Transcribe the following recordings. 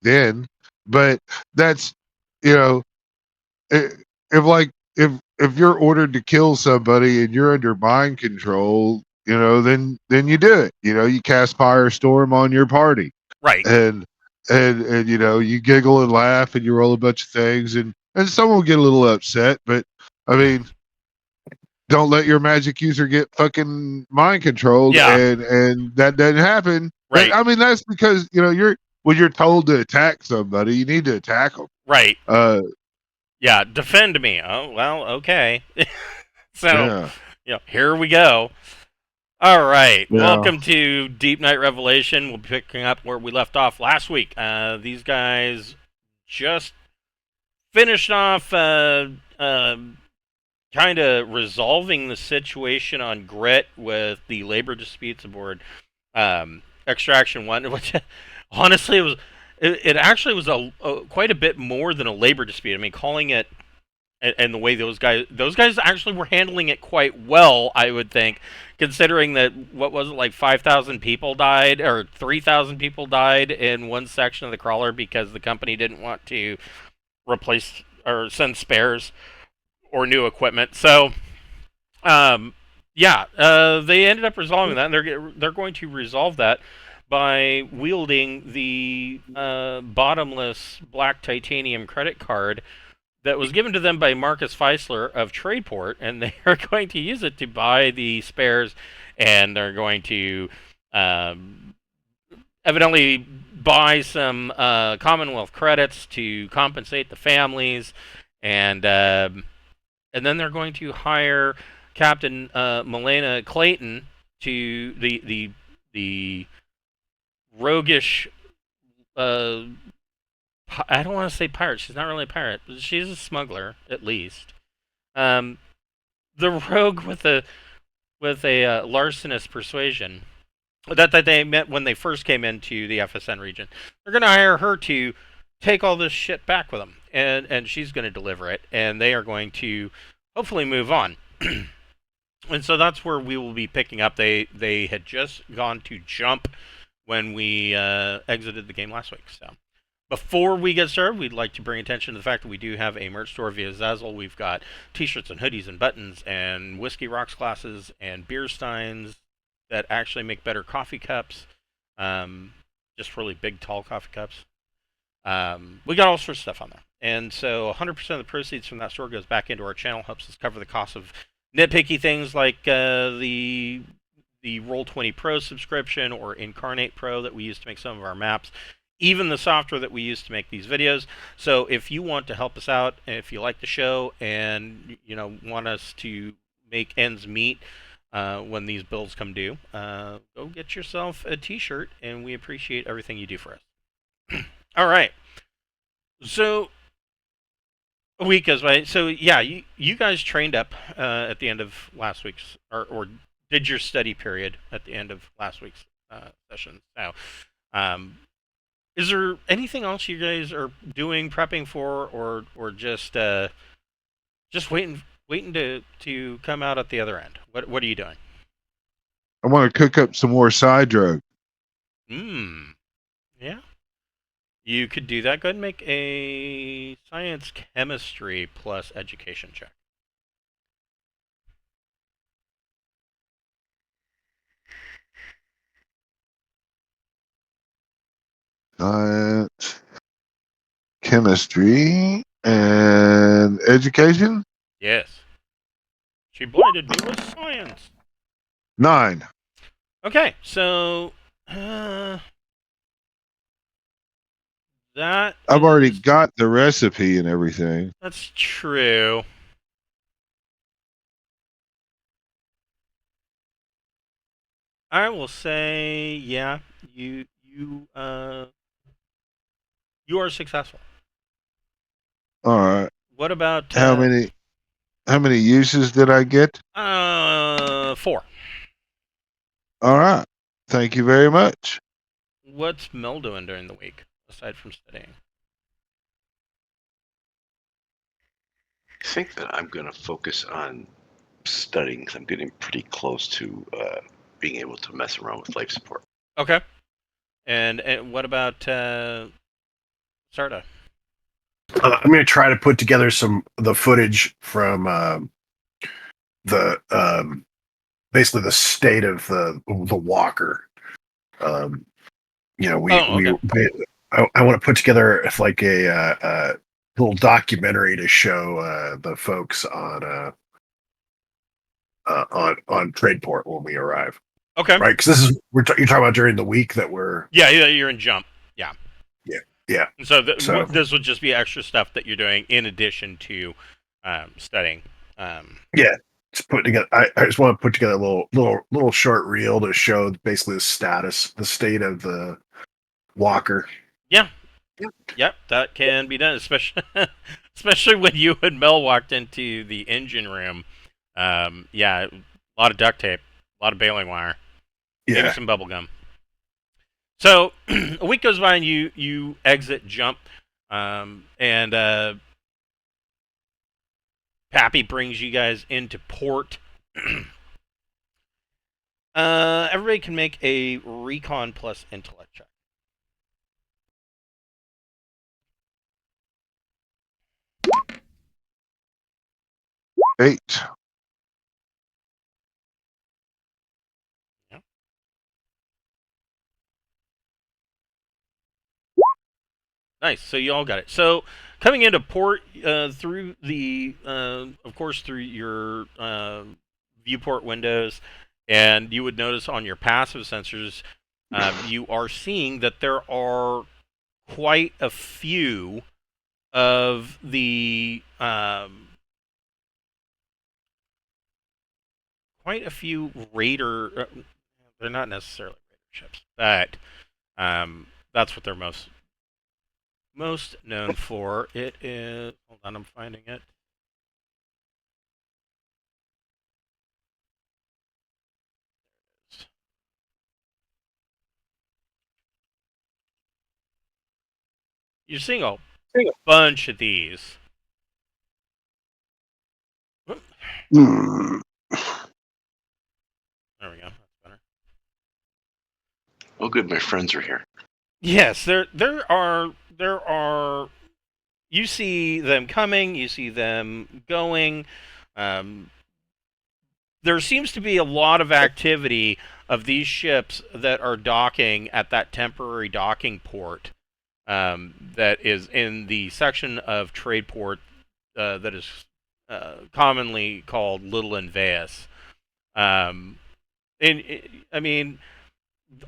then, but that's, you know, if like if you're ordered to kill somebody and you're under mind control, then you do it. You cast firestorm on your party, Right. and and you giggle and laugh and you roll a bunch of things, and someone will get a little upset, but I mean, don't let your magic user get fucking mind controlled, Yeah. and that doesn't happen. Right. I mean, that's because when you're told to attack somebody, you need to attack them. Right. Uh, Yeah. Defend me. Oh well. Okay. So, yeah, here we go. All right. yeah. Welcome to Deepnight Revelation. We'll be picking up where we left off last week. These guys just finished off kind of resolving the situation on Grit with the labor disputes aboard Extraction 1, which honestly it actually was quite a bit more than a labor dispute. I mean, calling it, and the way those guys actually were handling it quite well, I would think, considering that, what was it, like 5,000 people died, or 3,000 people died in one section of the crawler because the company didn't want to replace or send spares or new equipment. So, they ended up resolving that, and they're going to resolve that by wielding the bottomless black titanium credit card that was given to them by Marcus Feisler of Tradeport, and they are going to use it to buy the spares, and they're going to evidently buy some Commonwealth credits to compensate the families, and then they're going to hire Captain Milena Clayton to the roguish. I don't want to say pirate. She's not really a pirate. But she's a smuggler, at least. The rogue with a larcenous persuasion that they met when they first came into the FSN region. They're going to hire her to take all this shit back with them, and she's going to deliver it, and they are going to hopefully move on. And so that's where we will be picking up. They had just gone to jump when we exited the game last week. So before we get started, we'd like to bring attention to the fact that we do have a merch store via Zazzle. We've got t-shirts and hoodies and buttons and Whiskey Rocks glasses and beer steins that actually make better coffee cups. Just really big, tall coffee cups. We got all sorts of stuff on there. And so 100% of the proceeds from that store goes back into our channel, helps us cover the cost of nitpicky things like the Roll20 Pro subscription or Incarnate Pro that we use to make some of our maps, even the software that we use to make these videos. So if you want to help us out, if you like the show and want us to make ends meet when these bills come due, go get yourself a t-shirt, and we appreciate everything you do for us. All right. So a week goes by. So yeah, you guys trained up at the end of last week's, or did your study period at the end of last week's session. Now, is there anything else you guys are doing, prepping for, or just waiting to come out at the other end? What are you doing? I want to cook up some more side drug. Yeah. You could do that. Go ahead and make a science chemistry plus education check. Science, chemistry, and education. Yes. She blinded me with science. 9. Okay, so that I've already got the recipe and everything. That's true. I will say, yeah, you are successful. All right. What about how many uses did I get? 4. All right. Thank you very much. What's Mel doing during the week aside from studying? I think that I'm going to focus on studying because I'm getting pretty close to being able to mess around with life support. Okay. And what about Sarda. I'm going to try to put together the footage from the basically the state of the walker. You know, Okay. I want to put together like a little documentary to show the folks on Tradeport when we arrive. Okay. Right, because this is you're talking about during the week that we're. Yeah, you're in jump. Yeah. Yeah. And so, So this would just be extra stuff that you're doing in addition to studying. yeah, just put together. I just want to put together a little short reel to show basically the state of the walker. Yeah. Yep, that can be done, especially when you and Mel walked into the engine room. Yeah, a lot of duct tape, a lot of baling wire, maybe Yeah. some bubble gum. So a week goes by and you exit jump, and Pappy brings you guys into port. Everybody can make a recon plus intellect check. 8. Nice. So you all got it. So coming into port through the, of course, through your viewport windows, and you would notice on your passive sensors, you are seeing that there are quite a few of the quite a few raider. They're not necessarily raider ships, but that's what they're most known for. It is. Hold on, I'm finding it. You're seeing a bunch of these. Hmm. There we go. That's better. Oh, good. My friends are here. Yes, there are. You see them coming. You see them going. There seems to be a lot of activity of these ships that are docking at that temporary docking port that is in the section of Tradeport that is commonly called Little Inveus. I mean,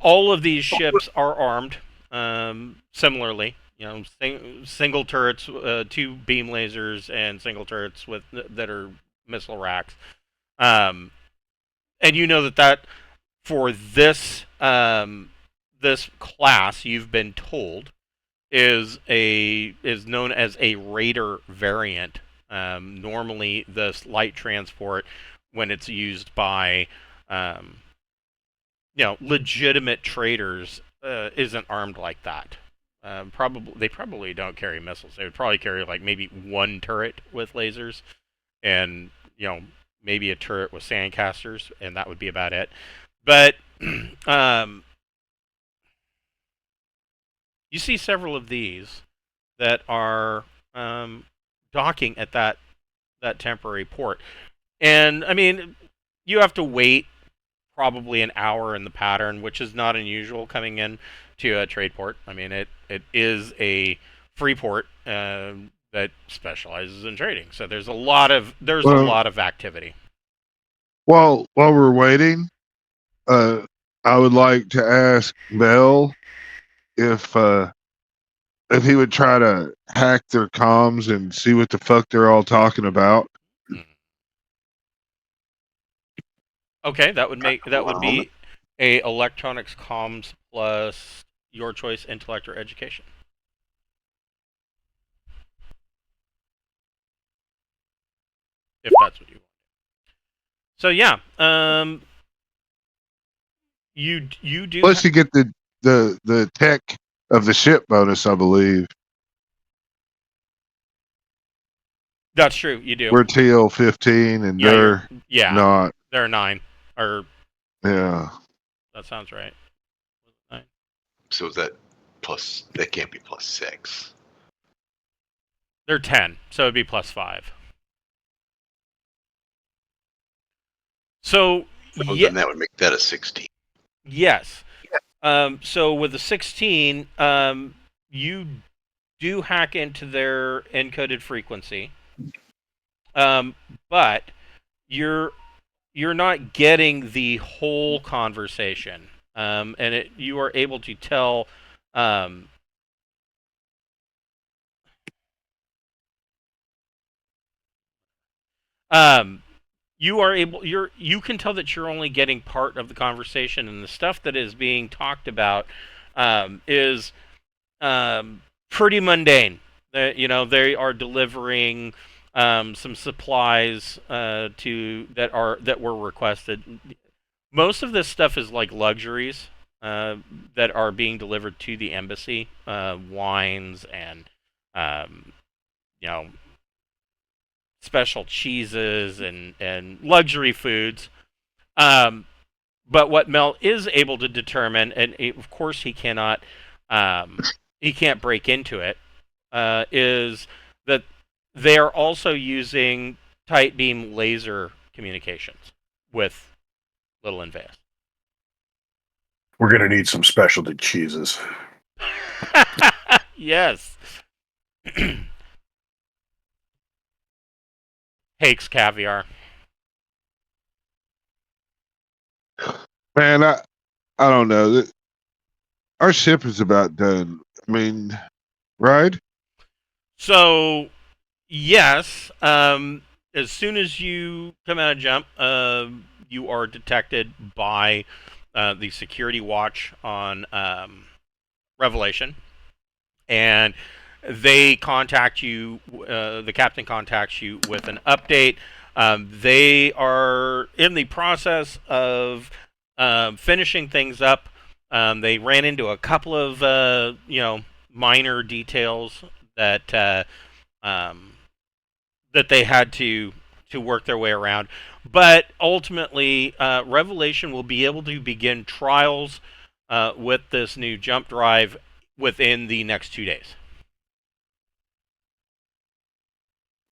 all of these ships are armed similarly. You know, single turrets, 2 beam lasers, and single turrets with that are missile racks. And you know that for this this class, you've been told is known as a raider variant. Normally, this light transport, when it's used by legitimate traders, isn't armed like that. They probably don't carry missiles. They would probably carry like maybe 1 turret with lasers, and maybe a turret with sandcasters, and that would be about it. But you see several of these that are docking at that temporary port, and I mean, you have to wait probably an hour in the pattern, which is not unusual coming in to a trade port. I mean, it is a free port that specializes in trading, so there's a lot of activity. While we're waiting, I would like to ask Mel if he would try to hack their comms and see what the fuck they're all talking about. Okay, that would be a electronics comms plus your choice intellect or education. If that's what you want. So yeah, you do. Plus, you get the tech of the ship bonus, I believe. That's true. You do. We're TL15, and they're not. They're 9. Or yeah, that sounds right. 9. So is that plus? That can't be +6. They're 10, so it'd be +5. So, So then that would make that a 16. yes. So with the 16, you do hack into their encoded frequency, but you're not getting the whole conversation, and you are able to tell. You can tell that you're only getting part of the conversation, and the stuff that is being talked about is pretty mundane. They are delivering some supplies that were requested. Most of this stuff is like luxuries that are being delivered to the embassy, wines and you know special cheeses and luxury foods. But what Mel is able to determine, and of course he can't break into it, is that they are also using tight beam laser communications with Little Invest. We're going to need some specialty cheeses. Yes. Hakes caviar. Man, I don't know. Our ship is about done. I mean, right? So, yes. As soon as you come out of jump, you are detected by the security watch on Revelation, and they contact you. The captain contacts you with an update. They are in the process of finishing things up. They ran into a couple of minor details that that they had to work their way around. But ultimately, Revelation will be able to begin trials with this new jump drive within the next 2 days.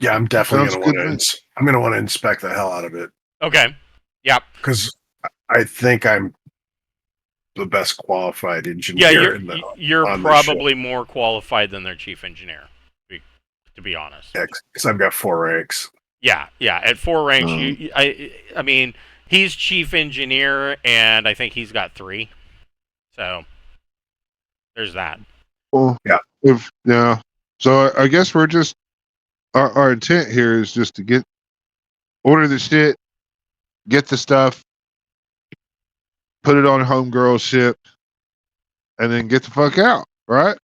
Yeah, I'm definitely Sounds going good to I'm going to want to inspect the hell out of it. Okay. Yep. Because I think I'm the best qualified engineer. You're on probably more qualified than their chief engineer, to be honest. Yeah, because I've got 4 ranks. Yeah. At 4 ranks, I mean, he's chief engineer, and I think he's got 3. So there's that. Well, yeah. So I guess we're just our intent here is just to order the shit, get the stuff, put it on homegirl ship, and then get the fuck out, right?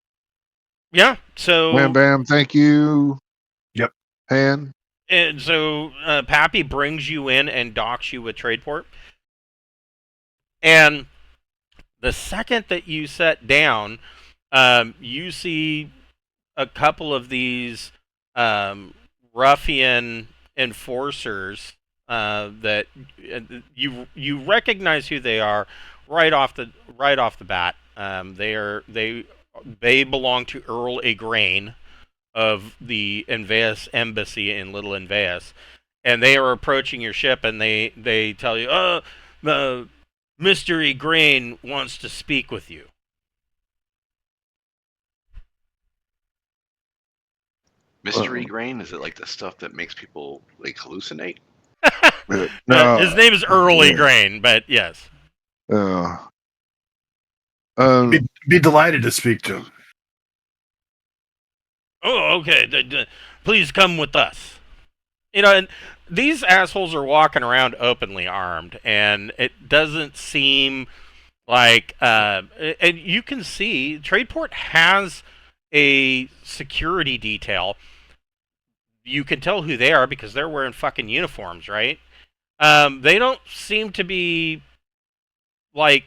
Yeah. So Wham bam, thank you. Yep. Han. And so Pappy brings you in and docks you with Tradeport. And the second that you set down, you see a couple of these ruffian enforcers that you recognize who they are right off the bat. They belong to Earle Egrane of the Enveus embassy in Little Enveus, and they are approaching your ship, and they tell you, Mr. Egrane wants to speak with you. Mystery grain? Is it like the stuff that makes people like hallucinate? No, his name is Earle Egrane, but yes. Be delighted to speak to him. Oh, okay. Please come with us. And these assholes are walking around openly armed, and it doesn't seem like. And you can see Tradeport has a security detail. You can tell who they are because they're wearing fucking uniforms, right? They don't seem to be like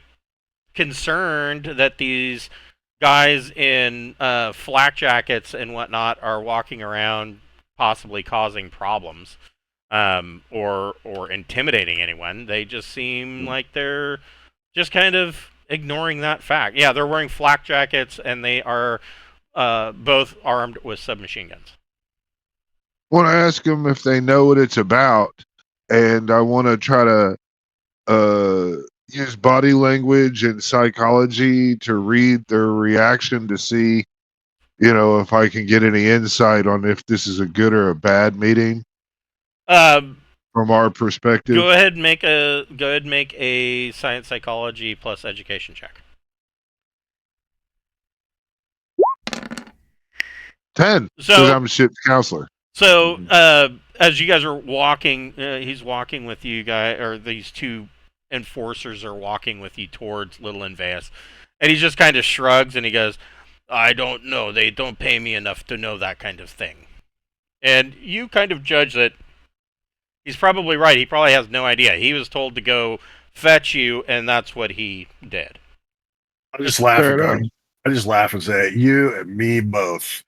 concerned that these guys in flak jackets and whatnot are walking around possibly causing problems or intimidating anyone. They just seem like they're just kind of ignoring that fact. Yeah, they're wearing flak jackets, and they are both armed with submachine guns. want to ask them if they know what it's about, and I want to try to use body language and psychology to read their reaction to see, if I can get any insight on if this is a good or a bad meeting Um, from our perspective. go ahead and make a science psychology plus education check. 10, because So I'm a ship's counselor. So, as you guys are walking, he's walking with you guys, or these two enforcers are walking with you towards Little Invas, and he just kind of shrugs and he goes, "I don't know. They don't pay me enough to know that kind of thing." And you kind of judge that he's probably right. He probably has no idea. He was told to go fetch you, and that's what he did. I just laugh Fair and go. enough. I just laugh and say, "You and me both."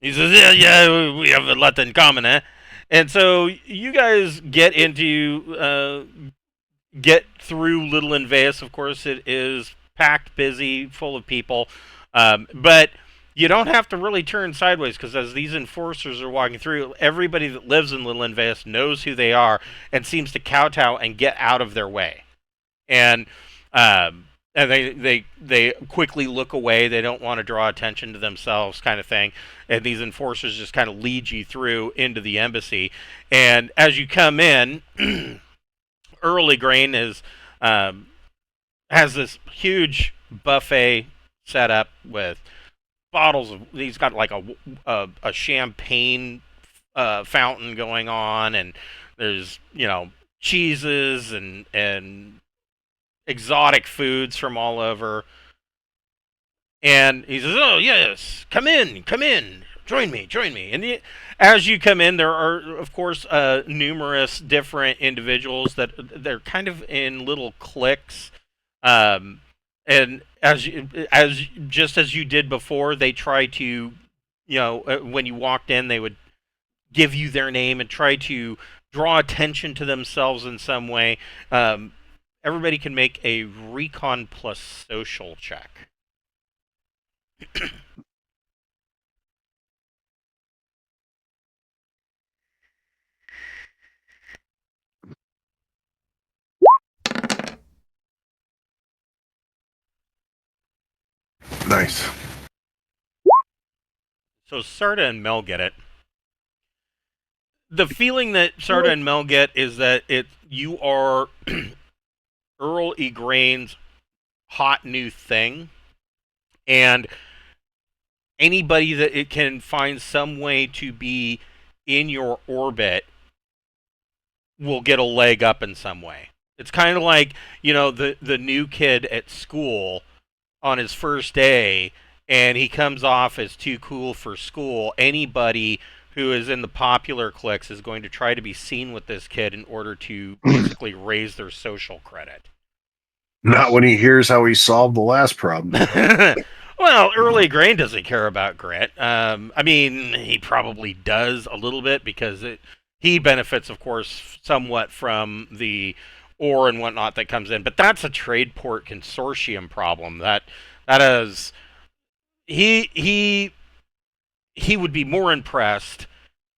He says, yeah, we have a lot in common, eh? And so you guys get through Little Invas. Of course, it is packed, busy, full of people. But you don't have to really turn sideways, because as these enforcers are walking through, everybody that lives in Little Invas knows who they are and seems to kowtow and get out of their way. And they quickly look away. They don't want to draw attention to themselves, kind of thing. And these enforcers just kind of lead you through into the embassy. And as you come in, Earle Egrane has this huge buffet set up with bottles of. He's got like a champagne fountain going on, and there's cheeses and exotic foods from all over. And he says, "Oh yes, come in, join me." And as you come in, there are, of course, numerous different individuals that they're kind of in little cliques. And as you did before, they try to, when you walked in, they would give you their name and try to draw attention to themselves in some way. Everybody can make a recon plus social check. Nice. So Sarda and Mel get it. The feeling that Sarda and Mel get is that you are Earle Egrane's hot new thing, and anybody that it can find some way to be in your orbit will get a leg up in some way. It's kind of like, the new kid at school on his first day, and he comes off as too cool for school. Anybody who is in the popular cliques is going to try to be seen with this kid in order to basically raise their social credit. Not when he hears how he solved the last problem. Well, Earle Egrane doesn't care about grit. I mean, he probably does a little bit, because he benefits, of course, somewhat from the ore and whatnot that comes in. But that's a Tradeport consortium problem. That is, he would be more impressed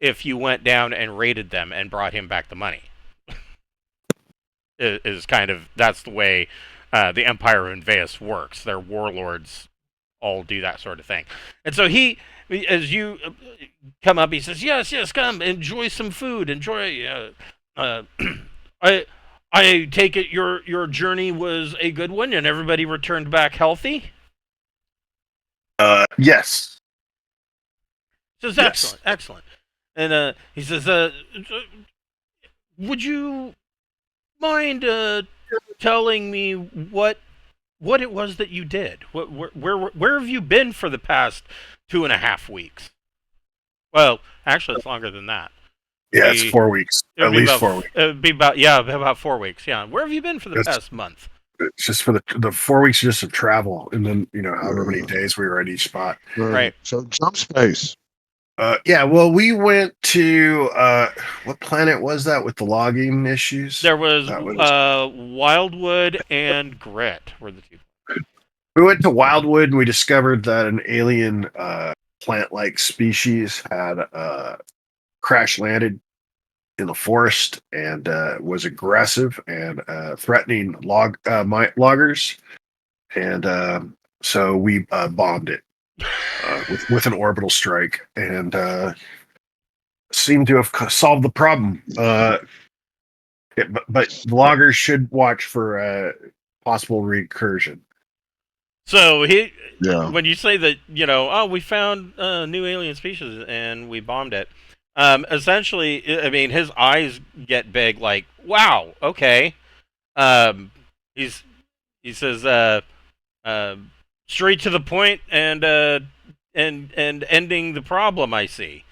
if you went down and raided them and brought him back the money. That's the way the Empire of Invas works. Their warlords all do that sort of thing. And so he, as you come up, he says, yes, come, enjoy some food, enjoy, I take it your journey was a good one and everybody returned back healthy? Yes. Says, Yes. excellent. And he says, would you mind telling me what it was that you did? Where have you been for the past 2.5 weeks? Well, actually, it's longer than that. Yeah, it's 4 weeks. At least 4 weeks. It would be about 4 weeks. Yeah. Where have you been for the past month? It's just for the 4 weeks just of travel, and then however many days we were at each spot. Right. So jump space. Yeah, well, we went to what planet was that with the logging issues? There was Wildwood and Grit were the two. We went to Wildwood and we discovered that an alien plant-like species had crash landed in the forest and was aggressive and threatening loggers, and so we bombed it with an orbital strike and seemed to have solved the problem. But loggers should watch for possible recursion. So Yeah. when you say that, we found a new alien species and we bombed it, essentially, I mean, his eyes get big, like, wow, okay. Um, he's he says, straight to the point and ending the problem. I see,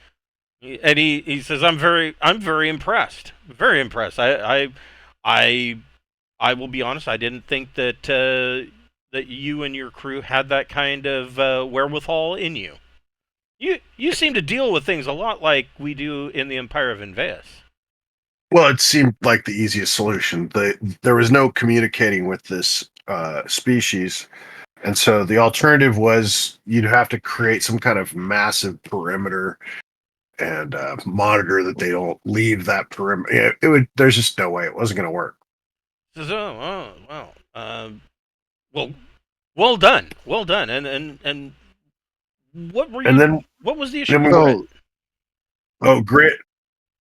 and he says, I'm very impressed, very impressed. I I will be honest, I didn't think that you and your crew had that kind of wherewithal in you. You seem to deal with things a lot like we do in the Empire of Inveus. Well, it seemed like the easiest solution. There was no communicating with this species, and so the alternative was you'd have to create some kind of massive perimeter and monitor that they don't leave that perimeter. It would. There's just no way it wasn't going to work. Says, wow, well, well done, and what were you? And then What was the then issue? So, Grit.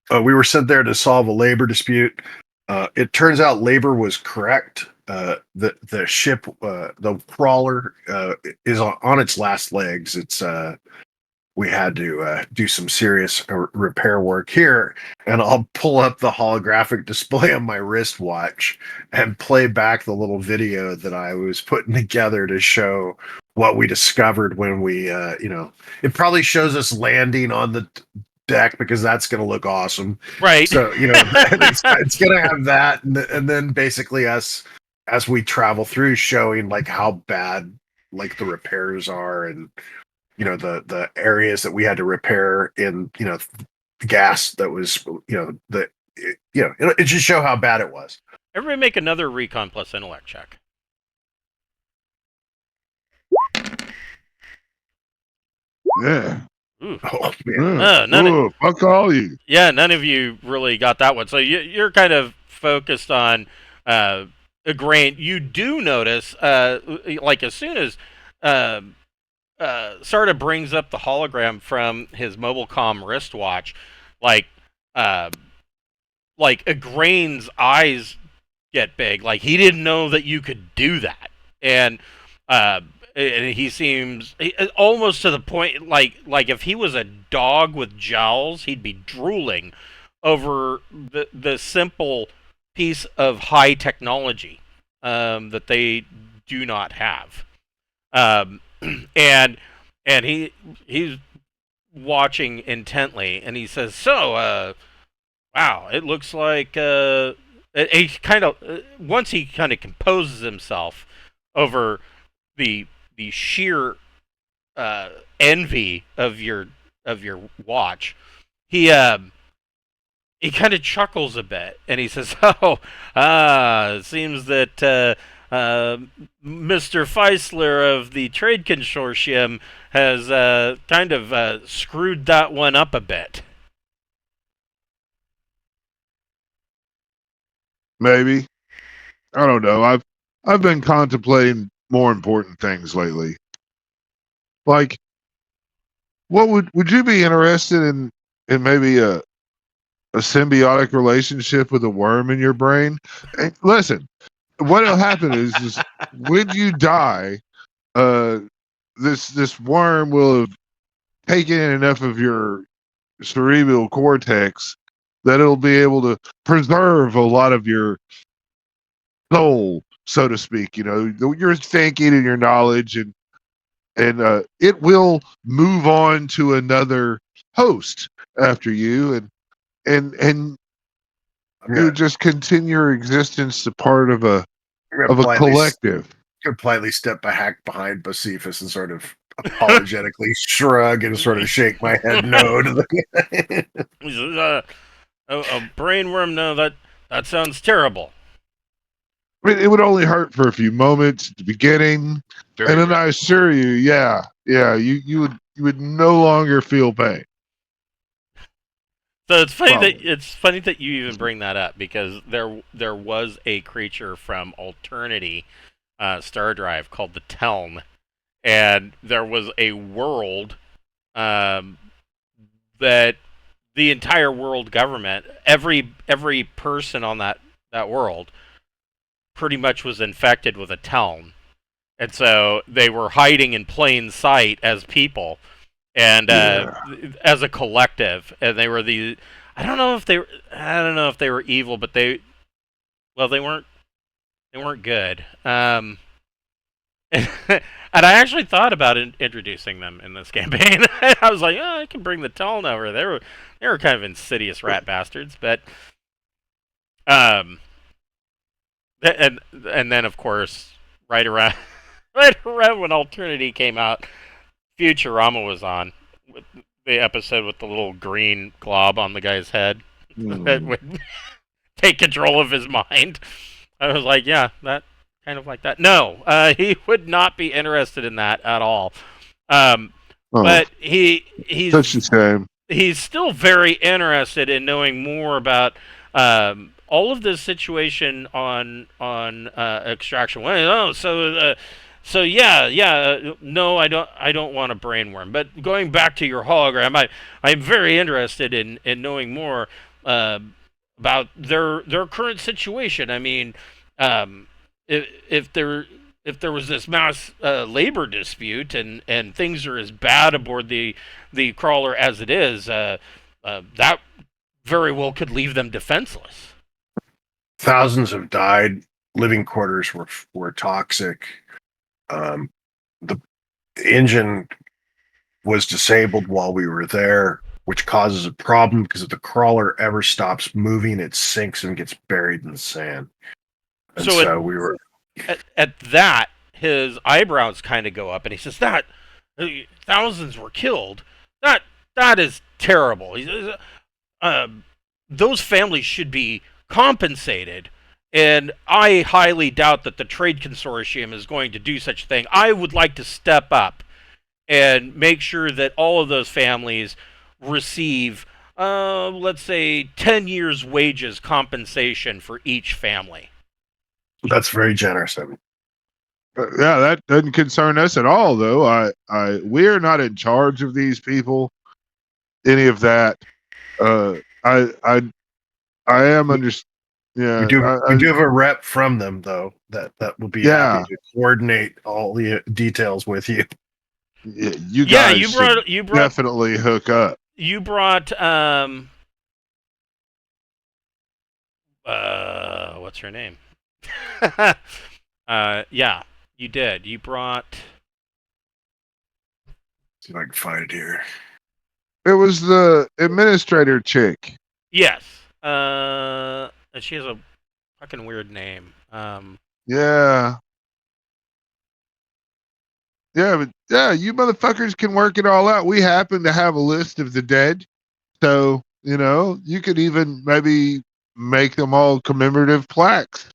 We were sent there to solve a labor dispute. It turns out labor was correct. The ship, the crawler, is on its last legs. We had to do some serious repair work here, and I'll pull up the holographic display on my wristwatch and play back the little video that I was putting together to show what we discovered when we, it probably shows us landing on the deck because that's going to look awesome. Right. So, it's going to have that, and then basically us as we travel through showing like how bad like the repairs are and the areas that we had to repair in the gas that was it just show how bad it was. Everybody make another recon plus intellect check. yeah. Ooh. Oh man. Fuck all you. Yeah, none of you really got that one. So you're kind of focused on Egrane. You do notice, like as soon as Sarda brings up the hologram from his mobile comm wristwatch, like Egrane's eyes get big. Like he didn't know that you could do that, and he seems almost to the point like if he was a dog with jowls, he'd be drooling over the simple piece of high technology that they do not have. And he's watching intently, and he says, "So, wow, it looks like he kind of once he kind of composes himself over the sheer envy of your watch, he kind of chuckles a bit, and he says, it seems that Mr. Feisler of the Trade Consortium has kind of screwed that one up a bit." Maybe. I don't know. I've been contemplating more important things lately. Like, what would you be interested in maybe a symbiotic relationship with a worm in your brain? And listen, what'll happen is when you die, this worm will have taken in enough of your cerebral cortex that it'll be able to preserve a lot of your soul, so to speak. Your thinking and your knowledge, and it will move on to another host after you, and you just continue your existence as part of a collective. Could politely step back behind Bocephus and sort of apologetically shrug and sort of shake my head no to the He says, a brainworm? No, that sounds terrible. I mean, it would only hurt for a few moments at the beginning, and then I assure you, you would no longer feel pain. So it's funny Probably. that you even bring that up, because there was a creature from Alternity Star Drive called the Teln, and there was a world um, that the entire world government, every person on that world, pretty much was infected with a Teln, and so they were hiding in plain sight as people, and Yeah. as a collective, and they were the I don't know if they were evil, but they weren't good. And I actually thought about introducing them in this campaign. I was like, oh, I can bring the Teln over. They were kind of insidious rat bastards, but um, and then of course right around right around when Alternity came out, Futurama was on with the episode with the little green glob on the guy's head that would take control of his mind. I was like, yeah, that kind of like that. No, he would not be interested in that at all. But Such a shame. he's still very interested in knowing more about all of this situation on Extraction One. Oh, so yeah. No, I don't want a brainworm. But going back to your hologram, I'm very interested in knowing more about their current situation. I mean, if there was this mass labor dispute and things are as bad aboard the crawler as it is, that very well could leave them defenseless. Thousands have died. Living quarters were toxic. The engine was disabled while we were there, which causes a problem because if the crawler ever stops moving, it sinks and gets buried in the sand. And so we were at that, his eyebrows kind of go up, and he says, "That thousands were killed. That is terrible. Those families should be compensated." And I highly doubt that the Trade Consortium is going to do such a thing. I would like to step up and make sure that all of those families receive, let's say, 10 years' wages compensation for each family. That's very generous of you. Yeah, that doesn't concern us at all, though. We're not in charge of these people. Any of that. I am under. Yeah, we do have a rep from them though that will be happy to coordinate all the details with you. Yeah, you guys you brought definitely hook up. You brought what's her name? Yeah, you did. You brought. See if I can find it here. It was the administrator chick. Yes. And she has a fucking weird name. Yeah. Yeah, but yeah, you motherfuckers can work it all out. We happen to have a list of the dead. So, you could even maybe make them all commemorative plaques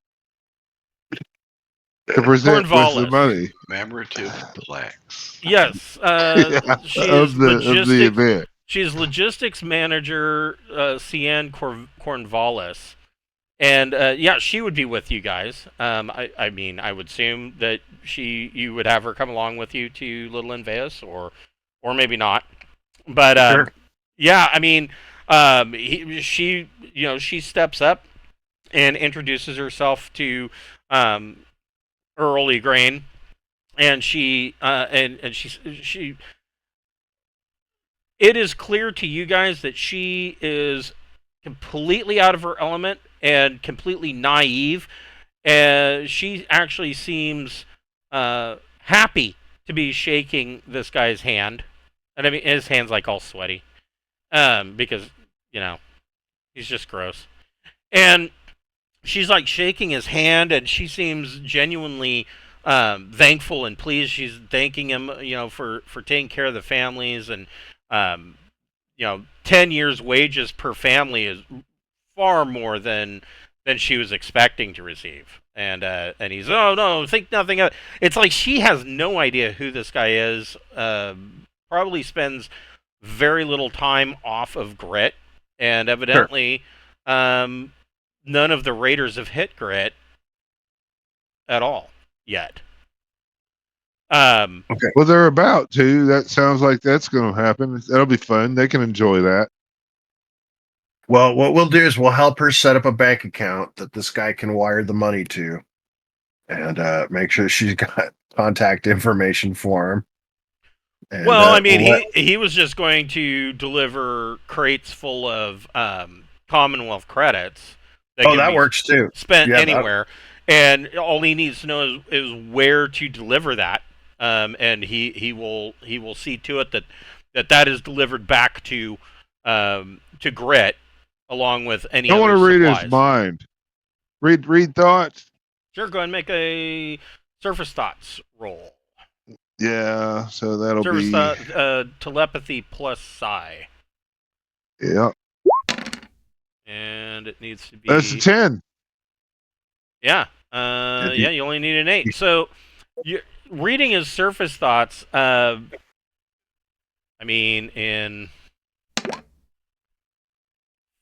to present with the money. Commemorative plaques. Yes. Of the event. She's logistics manager, Cian Cornwallis. And yeah, she would be with you guys. I mean, I would assume that you would have her come along with you to Little Inveus, or maybe not. But Sure. yeah, I mean, she steps up and introduces herself to Earle Egrane, and she it is clear to you guys that she is completely out of her element and completely naive. She actually seems happy to be shaking this guy's hand, and I mean his hand's like all sweaty, because he's just gross. And she's like shaking his hand, and she seems genuinely thankful and pleased. She's thanking him, for taking care of the families, and 10 years' wages per family is far more than she was expecting to receive. And he's, oh no, think nothing of it. It's like she has no idea who this guy is. probably spends very little time off of Grit, and evidently, none of the raiders have hit Grit at all yet. Okay. Well, they're about to. That sounds like that's going to happen. That'll be fun. They can enjoy that. Well, what we'll do is we'll help her set up a bank account that this guy can wire the money to, and make sure she's got contact information for him. And, well, I mean, we'll he was just going to deliver crates full of Commonwealth credits that can that be works too. spent Yeah, anywhere, and all he needs to know is where to deliver that, and he will see to it that is delivered back to Grit, along with any I other want to read supplies. his mind. Read thoughts. Sure, go ahead and make a surface thoughts roll. Yeah, so that'll Surface be telepathy plus psi, yeah. and it needs to be. That's a 10. Yeah. Yeah, you only need an 8. So, reading his surface thoughts, I mean, in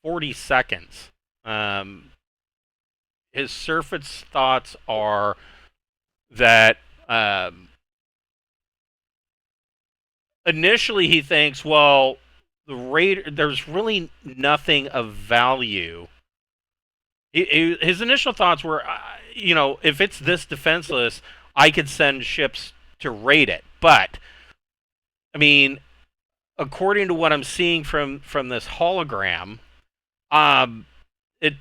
40 seconds, his surface thoughts are that initially he thinks, well, there's really nothing of value. His initial thoughts were, if it's this defenseless, I could send ships to raid it. But, I mean, according to what I'm seeing from this hologram,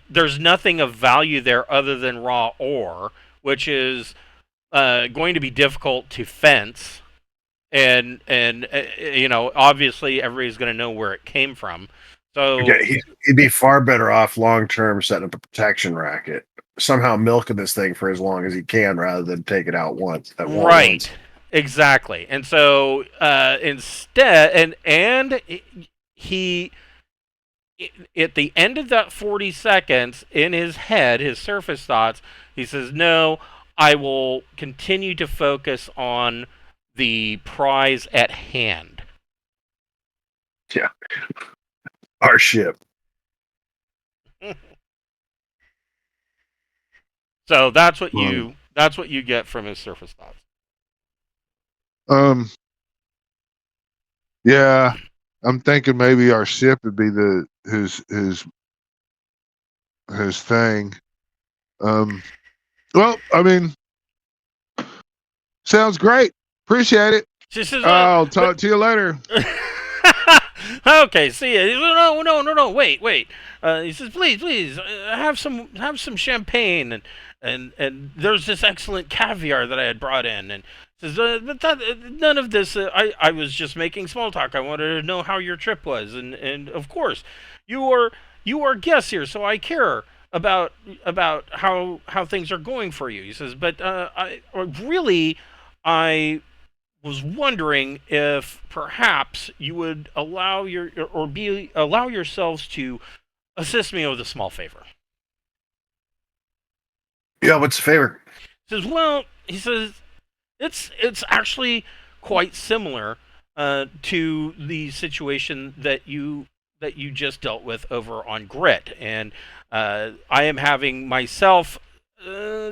there's nothing of value there other than raw ore, which is going to be difficult to fence. And obviously everybody's going to know where it came from. So he'd be far better off long term setting up a protection racket, somehow milking this thing for as long as he can, rather than take it out once. Right, exactly. And so instead, and he, at the end of that 40 seconds, in his head, his surface thoughts, he says, "No, I will continue to focus on the prize at hand." Yeah. Our ship. So that's what you get from his surface thoughts. Yeah, I'm thinking maybe our ship would be his thing. Well, I mean, sounds great. Appreciate it. She says, I'll talk to you later. Okay, see ya. No, wait. He says, please, have some champagne, and there's this excellent caviar that I had brought in, and says, but none of this. I was just making small talk. I wanted to know how your trip was, and of course, you are guests here, so I care about how things are going for you. He says, but I was wondering if perhaps you would allow yourselves to assist me with a small favor. Yeah, what's the favor? He says, it's actually quite similar to the situation that you just dealt with over on Grit, and I am having myself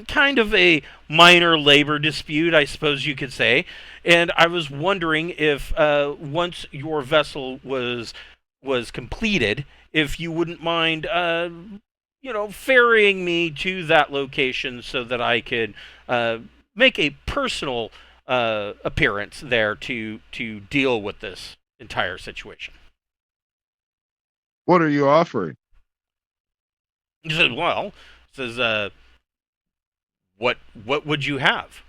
kind of a minor labor dispute, I suppose you could say. And I was wondering if once your vessel was completed, if you wouldn't mind, ferrying me to that location so that I could make a personal appearance there to deal with this entire situation. What are you offering? He said, what would you have?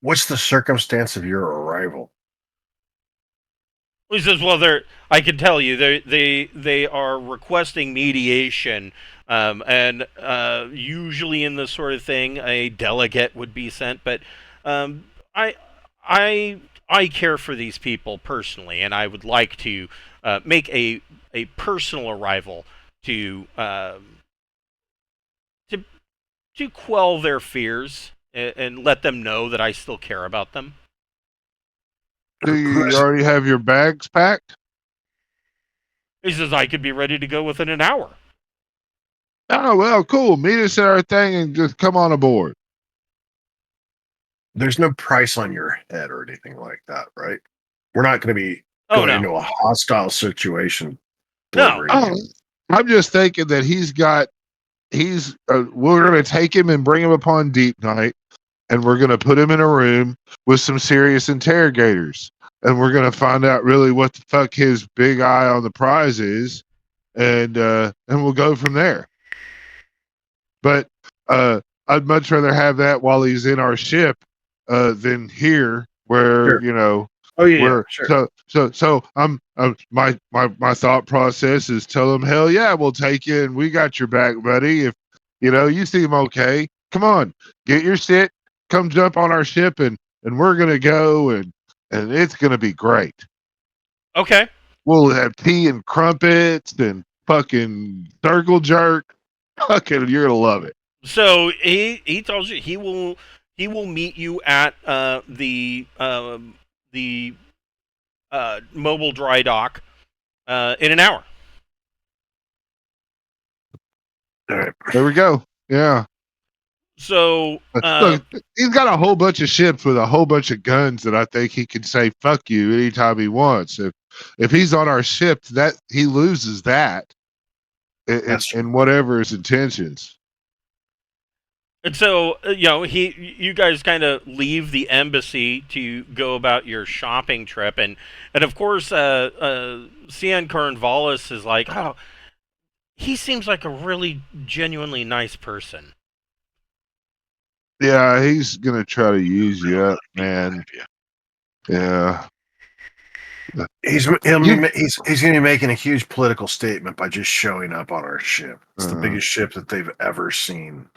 What's the circumstance of your arrival? He says, I can tell you, they are requesting mediation, and usually in this sort of thing, a delegate would be sent, but I care for these people personally, and I would like to make a personal arrival to quell their fears and let them know that I still care about them. Do you already have your bags packed? He says, I could be ready to go within an hour. Oh, well, cool. Meet us at our thing and just come on aboard. There's no price on your head or anything like that, right? We're not going to be Oh, going no. into a hostile situation. No. delivering you. I'm just thinking that we're going to take him and bring him upon Deep Night, and we're going to put him in a room with some serious interrogators, and we're going to find out really what the fuck his big eye on the prize is, and we'll go from there. But I'd much rather have that while he's in our ship than here, where Sure. Oh yeah, we're sure. so I'm my thought process is tell him, hell yeah, we'll take you, and we got your back, buddy. If you seem okay, come on, get your shit, come jump on our ship, and we're gonna go, and it's gonna be great. Okay. We'll have tea and crumpets and fucking circle jerk. Fucking, you're gonna love it. So he tells you he will meet you at the mobile dry dock in an hour. All right. There we go. Yeah. So Look, he's got a whole bunch of ships with a whole bunch of guns that I think he can say "fuck you" anytime he wants. If he's on our ship, that he loses that in whatever his intentions. and so you guys kind of leave the embassy to go about your shopping trip, and of course Cian Cornwallis is like, oh, he seems like a really genuinely nice person. Yeah, he's gonna try to use you up, man. Yeah. He's going to be making a huge political statement by just showing up on our ship. It's the biggest ship that they've ever seen.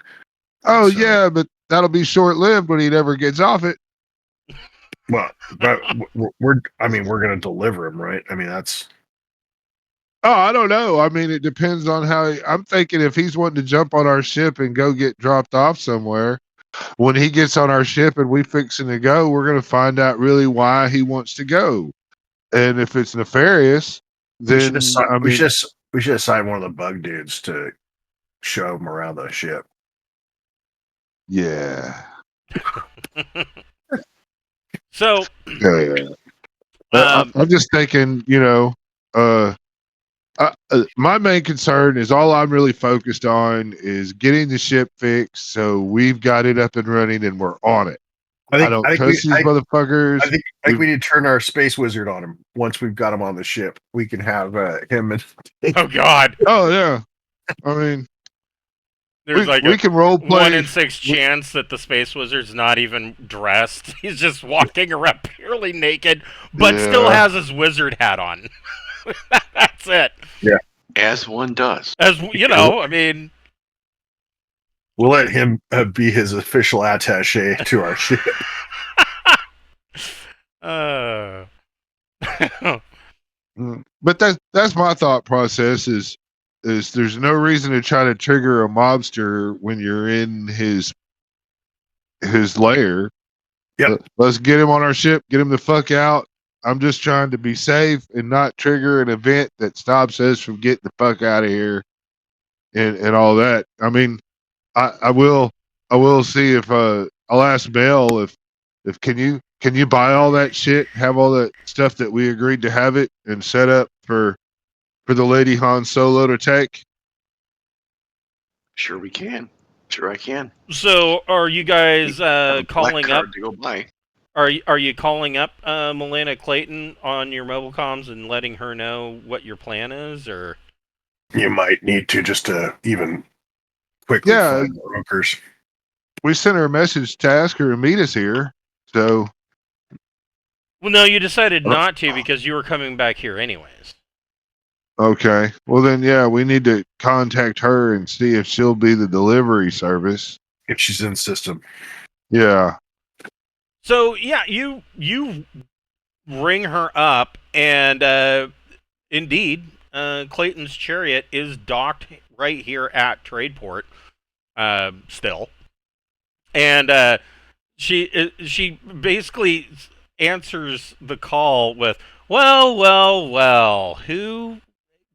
Oh yeah, but that'll be short lived when he never gets off it. Well, but we're going to deliver him, right? I mean, that's. Oh, I don't know. I mean, it depends on how. I'm thinking if he's wanting to jump on our ship and go get dropped off somewhere, when he gets on our ship and we fixing to go, we're going to find out really why he wants to go. And if it's nefarious, then we should assign one of the bug dudes to show him around the ship. Yeah. So Yeah. I'm just thinking, my main concern is all I'm really focused on is getting the ship fixed, so we've got it up and running and we're on it. I don't trust these motherfuckers. I think we need to turn our space wizard on him. Once we've got him on the ship, we can have him and. Oh God! Oh yeah, I mean, there's we can role play 1 in 6 chance that the space wizard's not even dressed. He's just walking around purely naked, but still has his wizard hat on. That's it. Yeah, as one does. As you know, I mean, we'll let him be his official attaché to our ship. But that's my thought process is there's no reason to try to trigger a mobster when you're in his lair. Yep. Let's get him on our ship, get him the fuck out. I'm just trying to be safe and not trigger an event that stops us from getting the fuck out of here and all that. I mean, I will see if I'll ask Mel if can you buy all that shit, have all that stuff that we agreed to have it and set up for the Lady Han Solo to take? Sure we can. Sure I can. So are you guys calling up to go buy. Are you calling up Milena Clayton on your mobile comms and letting her know what your plan is, or you might need to just to even quickly find the brokers. We sent her a message to ask her to meet us here, so. Well, no, you decided not to because you were coming back here anyways. Okay. Well, then, yeah, we need to contact her and see if she'll be the delivery service. If she's in system. Yeah. So, yeah, you ring her up, and indeed, Clayton's chariot is docked right here at Tradeport still. And she basically answers the call with, "Well, well, well. Who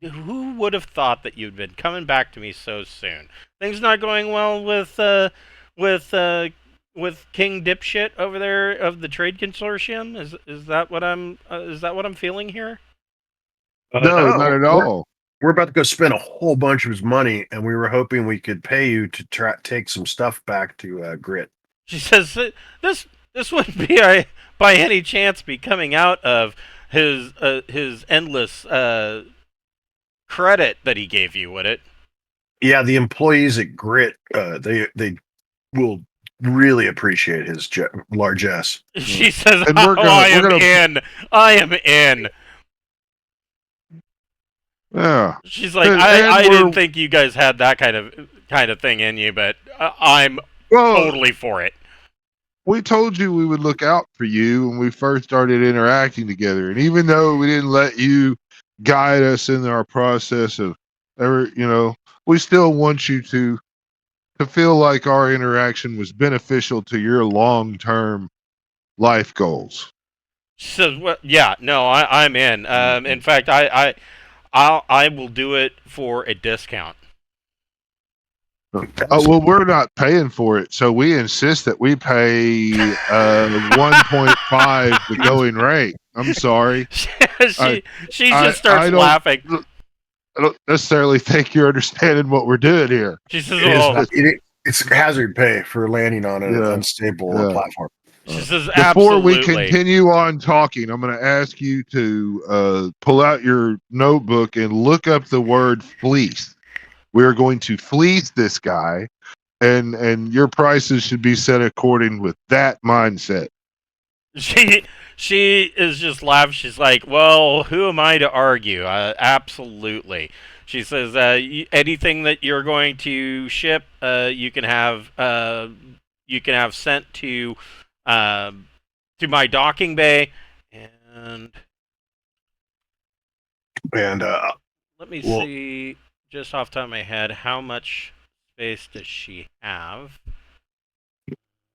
would have thought that you'd been coming back to me so soon? Things not going well with with King Dipshit over there of the Trade Consortium? Is that what I'm feeling here?" No, not at all. We're about to go spend a whole bunch of his money, and we were hoping we could pay you to take some stuff back to Grit. She says, this wouldn't be by any chance be coming out of his endless credit that he gave you, would it? Yeah, the employees at Grit, they will really appreciate his largesse. She says, And we're I am in. Yeah. She's like, And I we're- didn't think you guys had that kind of thing in you, but I'm Well, totally for it. we told you we would look out for you when we first started interacting together, and even though we didn't let you guide us in our process of, we still want you to feel like our interaction was beneficial to your long-term life goals. She says, well, yeah, no, I'm in. In fact, I will do it for a discount. Well, we're not paying for it, so we insist that we pay 1.5 the going rate. I'm sorry. she just starts I don't- laughing. I don't necessarily think you're understanding what we're doing here. She says, It's hazard pay for landing on an Yeah. unstable Yeah. platform. she says, Before absolutely. we continue on talking, I'm going to ask you to pull out your notebook and look up the word fleece. We're going to fleece this guy, and your prices should be set according with that mindset. She is just laughing. She's like, well, who am I to argue? Absolutely. She says, anything that you're going to ship, you can have sent to my docking bay, and let me see, just off the top of my head, how much space does she have?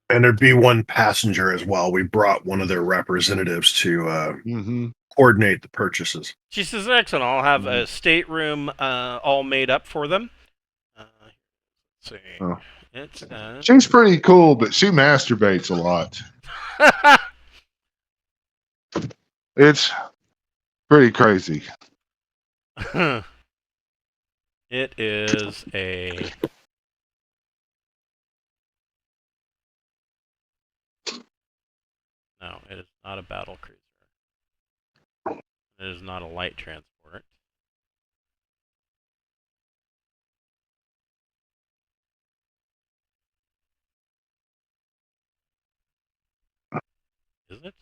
And there'd be one passenger as well. We brought one of their representatives to coordinate the purchases. She says, excellent. I'll have a stateroom all made up for them. Let's see. Oh. It's She's pretty cool, but she masturbates a lot. It's pretty crazy. It is a... No, it is not a battle cruiser. It is not a light transport. Is it? It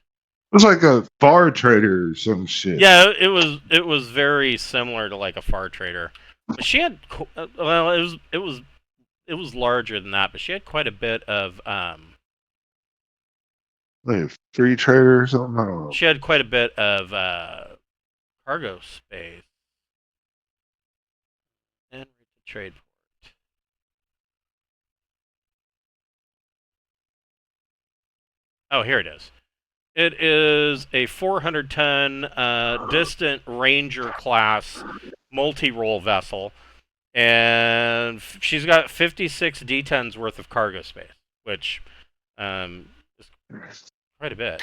was like a far trader or some shit. Yeah, it was very similar to like a far trader. But she had well, it was larger than that, but she had quite a bit of Like a free trader or something. I don't know. she had quite a bit of cargo space. And Tradeport. Oh, here it is. It is a 400-ton distant Ranger class multi-role vessel, and she's got 56 D-tons worth of cargo space, which is quite a bit.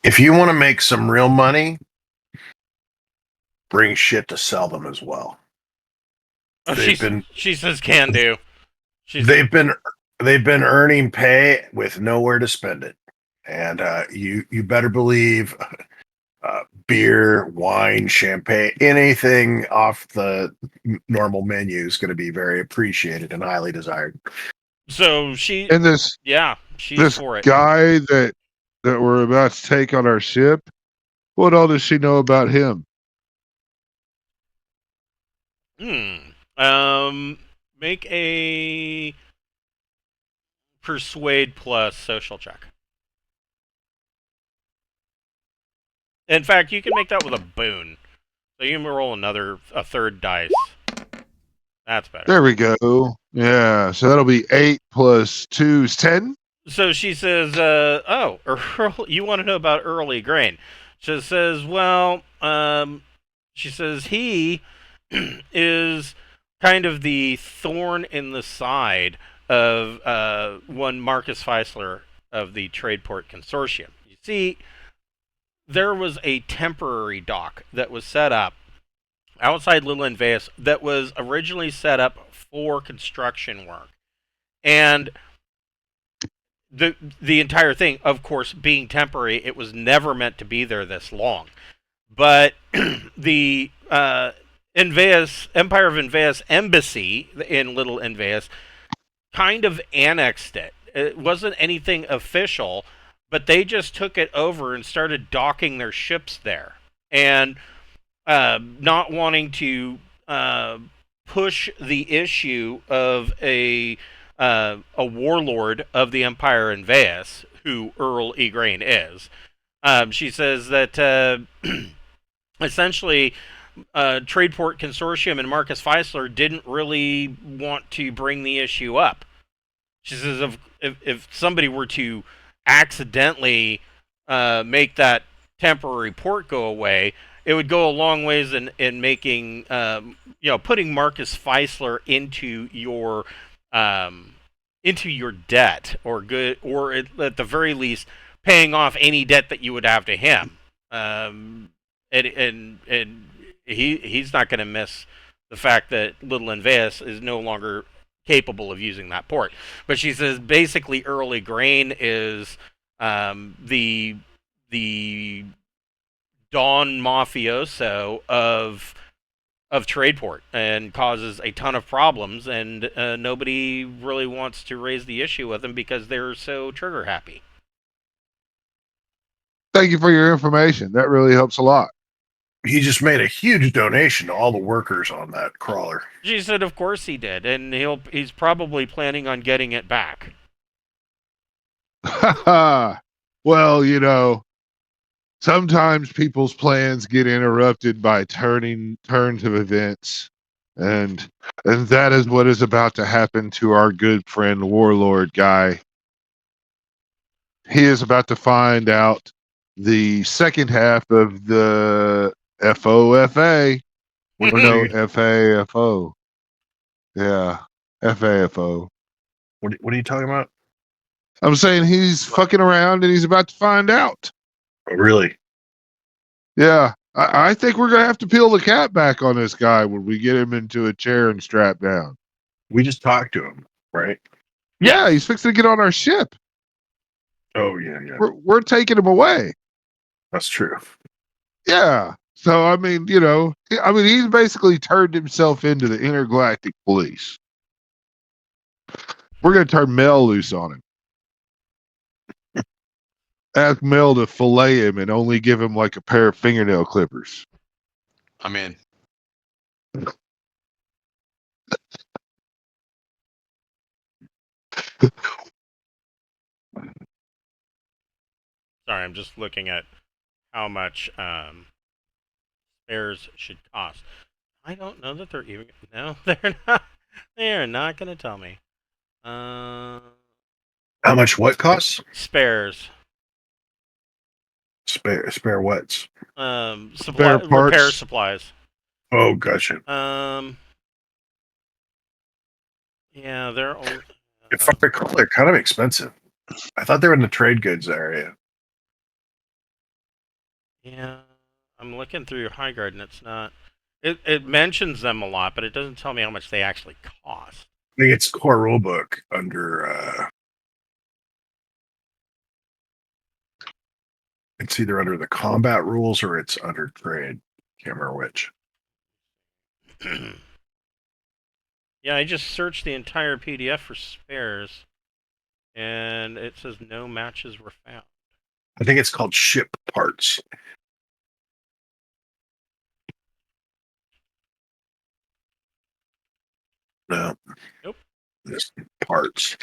If you want to make some real money, bring shit to sell them as well. Oh, she says can do. They've been earning pay with nowhere to spend it, and you better believe beer, wine, champagne, anything off the normal menu is going to be very appreciated and highly desired. So she's for it. Guy that we're about to take on our ship, what all does she know about him? Make a persuade plus social check. In fact, you can make that with a boon. So you can roll a third dice. That's better. There we go. Yeah, so that'll be 8 plus 2 is 10. So she says, "Oh, Earle, you want to know about Earle Egrane?" She says, "Well, she says he is kind of the thorn in the side of one Marcus Feisler of the Tradeport Consortium. You see, there was a temporary dock that was set up outside Little Invas that was originally set up for construction work, and the entire thing, of course, being temporary, it was never meant to be there this long. But the Invas, Empire of Invas embassy in Little Invas kind of annexed it. It wasn't anything official, but they just took it over and started docking their ships there, and not wanting to push the issue of a warlord of the Empire in Veas, who Earle Egrane is. She says that essentially Tradeport Consortium and Marcus Feisler didn't really want to bring the issue up. She says if somebody were to accidentally make that temporary port go away, it would go a long ways in making putting Marcus Feisler into your debt, or good, or at the very least paying off any debt that you would have to him. And he's not going to miss the fact that Little Invas is no longer capable of using that port. But she says basically Earle Egrane is the Don Mafioso of Tradeport, and causes a ton of problems, and nobody really wants to raise the issue with him because they're so trigger happy. Thank you for your information. That really helps a lot. He just made a huge donation to all the workers on that crawler. She said, "Of course he did, and he's probably planning on getting it back." Well, sometimes people's plans get interrupted by turns of events, and that is what is about to happen to our good friend Warlord guy. He is about to find out the second half of the FOFA. Or no, FAFO. Yeah, FAFO. What are you talking about? I'm saying he's fucking around and he's about to find out. Oh, really? Yeah, I think we're gonna have to peel the cap back on this guy when we get him into a chair and strap down. We just talked to him, right? Yeah, Yes. he's fixing to get on our ship. Oh, yeah. We're taking him away. That's true. Yeah. So I mean, he's basically turned himself into the intergalactic police. We're gonna turn Mel loose on him. Ask Mel to fillet him and only give him like a pair of fingernail clippers. I'm in. Sorry, I'm just looking at how much spares should cost. I don't know that they're even. No, they're not. They are not going to tell me. How much what costs? Spares. Spare what's? Supply, Spare parts. repair supplies. Oh, gotcha. Yeah, they're. If I recall, they're kind of expensive. I thought they were in the trade goods area. Yeah, I'm looking through Highguard, and it's not. It mentions them a lot, but it doesn't tell me how much they actually cost. I think it's core rulebook under. It's either under the combat rules or it's under trade. Can't remember which. Yeah, I just searched the entire PDF for spares, and it says no matches were found. I think it's called ship parts. No. Nope. Just parts.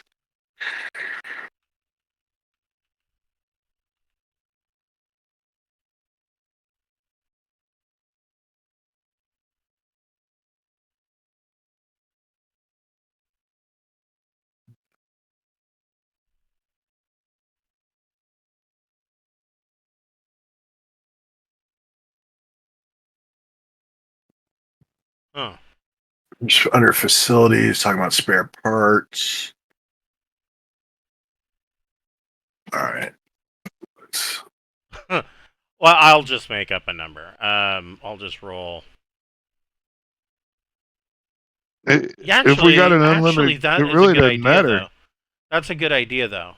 Huh. Just under facilities, talking about spare parts. All right. Well, I'll just make up a number. I'll just roll. Yeah, If we got an actually, unlimited, that it is a really good doesn't idea, matter. though. That's a good idea, though.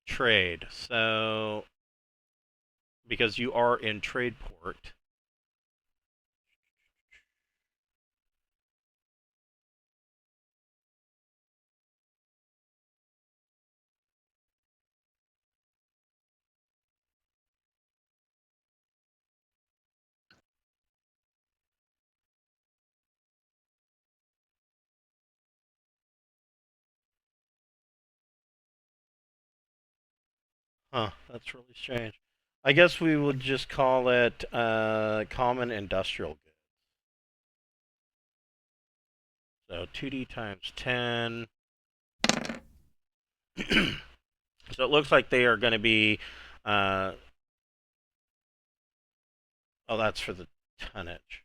Trade. So, because you are in Tradeport. Huh, that's really strange. I guess we would just call it common industrial goods. So 2D times 10. So it looks like they are going to be. Uh, oh, that's for the tonnage.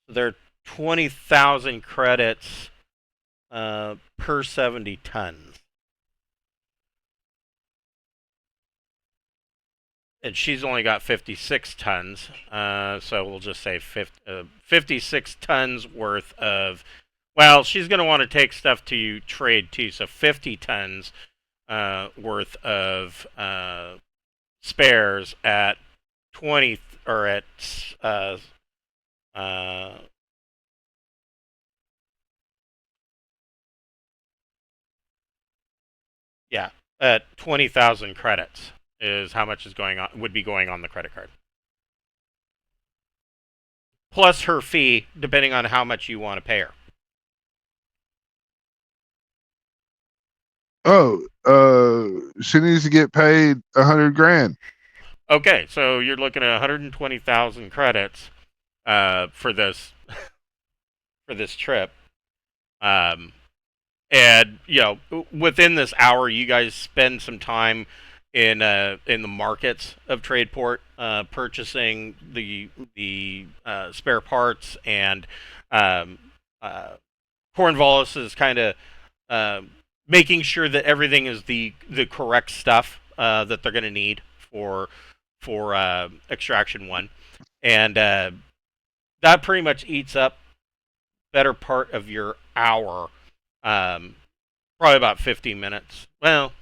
So they're 20,000 credits per 70 tons. And she's only got 56 tons, so we'll just say 56 tons worth of. Well, she's going to want to take stuff to trade too, so 50 tons worth of spares at 20 or at uh, yeah, at 20,000 credits is how much is going on would be going on the credit card. Plus her fee, depending on how much you want to pay her. Oh, she needs to get paid 100 grand. Okay, so you're looking at 120,000 credits for this for this trip. And within this hour, you guys spend some time in the markets of Tradeport, purchasing the spare parts, and Cornwallis is kind of making sure that everything is the correct stuff that they're going to need for Extraction 1, and that pretty much eats up better part of your hour. Probably about 15 minutes. Well,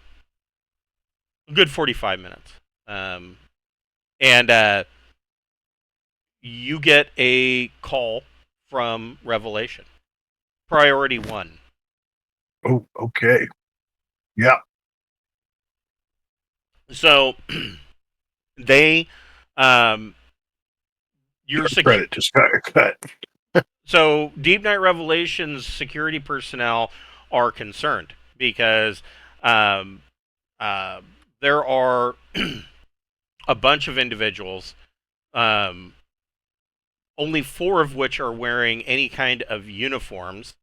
a good 45 minutes. And you get a call from Revelation. Priority 1. Oh, okay. Yeah. So they your Credit just got cut. So Deepnight Revelation's security personnel are concerned because there are a bunch of individuals, only 4 of which are wearing any kind of uniforms,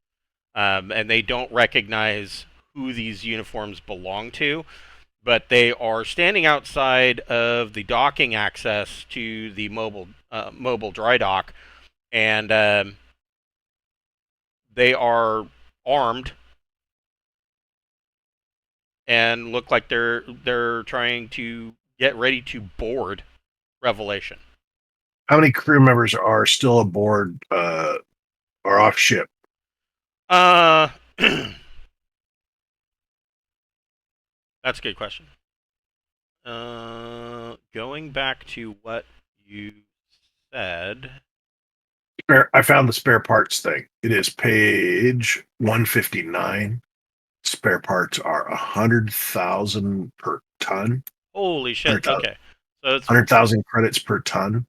and they don't recognize who these uniforms belong to, but they are standing outside of the docking access to the mobile dry dock, and they are armed and look like they're trying to get ready to board Revelation. How many crew members are still aboard or off ship? That's a good question. Going back to what you said. I found the spare parts thing. It is page 159. Spare parts are 100,000 per ton. Holy shit! Okay, so it's 100,000 credits per ton.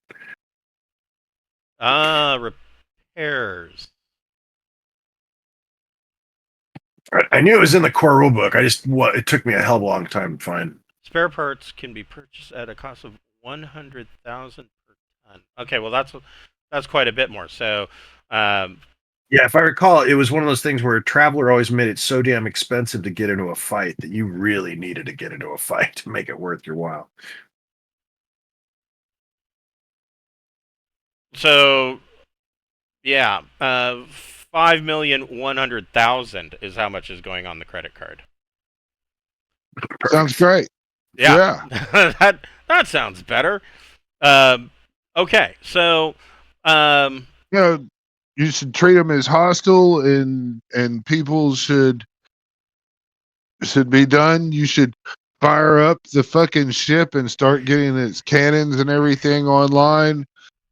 Repairs. I knew it was in the core rulebook. It took me a hell of a long time to find. Spare parts can be purchased at a cost of 100,000 per ton. Okay, well that's quite a bit more. So, yeah, if I recall, it was one of those things where a traveler always made it so damn expensive to get into a fight that you really needed to get into a fight to make it worth your while. So yeah, 5,100,000 is how much is going on the credit card. Sounds Perfect. great. Yeah, Yeah. that sounds better. Um, okay, so um, You know, you should treat them as hostile, and people should be done. You should fire up the fucking ship and start getting its cannons and everything online,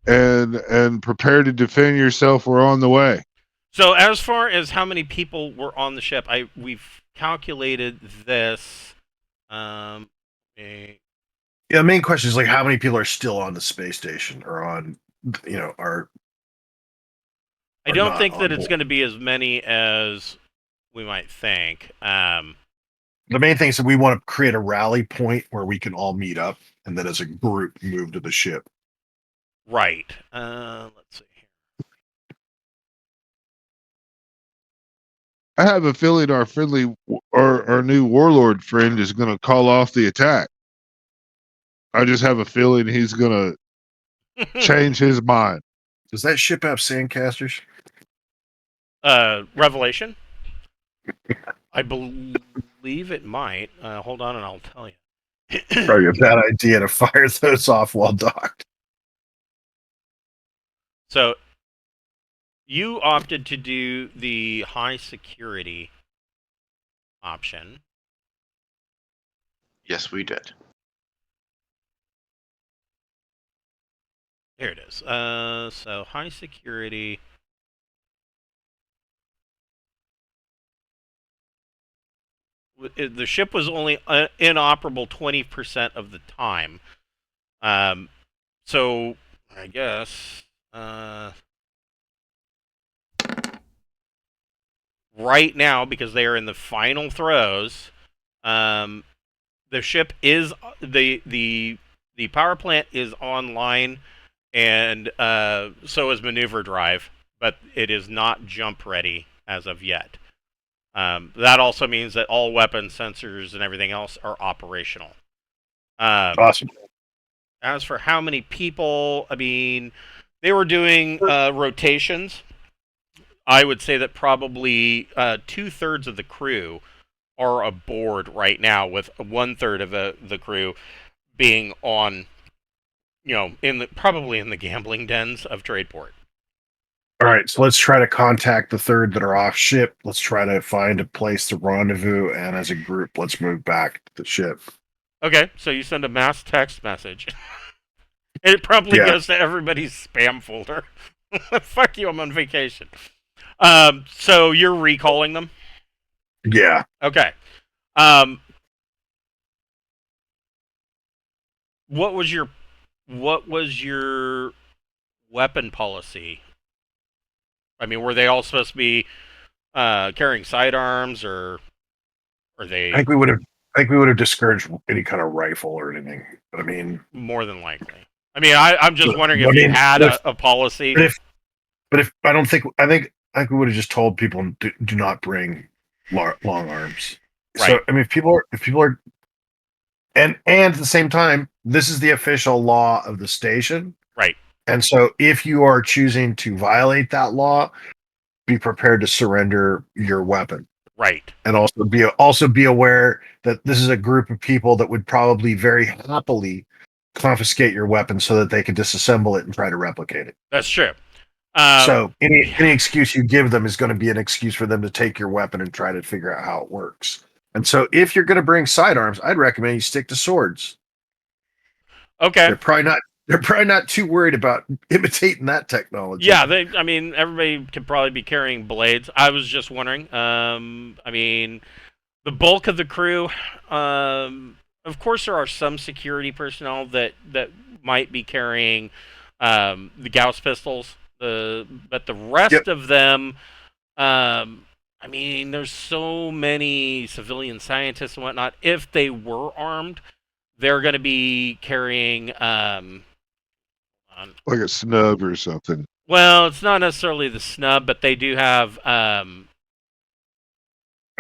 and prepare to defend yourself. We're on the way. so as far as how many people were on the ship, we've calculated this. Um, a- Yeah, the main question is like how many people are still on the space station or on, are I don't not think that on it's board. going to be as many as we might think. The main thing is that we want to create a rally point where we can all meet up and then as a group move to the ship. Right. Let's see here. I have a feeling our new warlord friend is going to call off the attack. I just have a feeling he's going to change his mind. Does that ship have sandcasters? Revelation. I believe it might. Hold on, and I'll tell you. Probably a bad idea to fire those off while docked. So you opted to do the high security option. Yes, we did. Here it is. So high security. The ship was only inoperable 20% of the time. So I guess right now, because they are in the final throes, the ship is the power plant is online, and so is maneuver drive, but it is not jump ready as of yet. That also means that all weapon sensors and everything else are operational. Awesome. As for how many people, I mean, they were doing rotations. I would say that probably 2/3 of the crew are aboard right now, with 1/3 of the crew being on, probably in the gambling dens of Tradeport. All right, so let's try to contact the third that are off ship. Let's try to find a place to rendezvous, and as a group, let's move back to the ship. Okay, so you send a mass text message. It probably Yeah. goes to everybody's spam folder. Fuck you, I'm on vacation. So you're recalling them? Yeah. Okay. What was your weapon policy? I mean, were they all supposed to be carrying sidearms, or are they? I think we would have discouraged any kind of rifle or anything. But I mean, More than likely. I mean, I'm just wondering I if you mean, had but a policy. if I don't think I think we would have just told people do not bring long arms. Right. So I mean, if people are and at the same time, this is the official law of the station. Right. And so if you are choosing to violate that law, be prepared to surrender your weapon. Right. And also be aware that this is a group of people that would probably very happily confiscate your weapon so that they can disassemble it and try to replicate it. That's true. So any excuse you give them is going to be an excuse for them to take your weapon and try to figure out how it works. And so if you're going to bring sidearms, I'd recommend you stick to swords. Okay. They're probably not too worried about imitating that technology. Yeah, I mean, everybody could probably be carrying blades. I was just wondering. I mean, the bulk of the crew. Of course, there are some security personnel that might be carrying the Gauss pistols. But the rest of them. I mean, there's so many civilian scientists and whatnot. If they were armed, they're going to be carrying. Like a snub or something. Well, it's not necessarily the snub, but they do have. I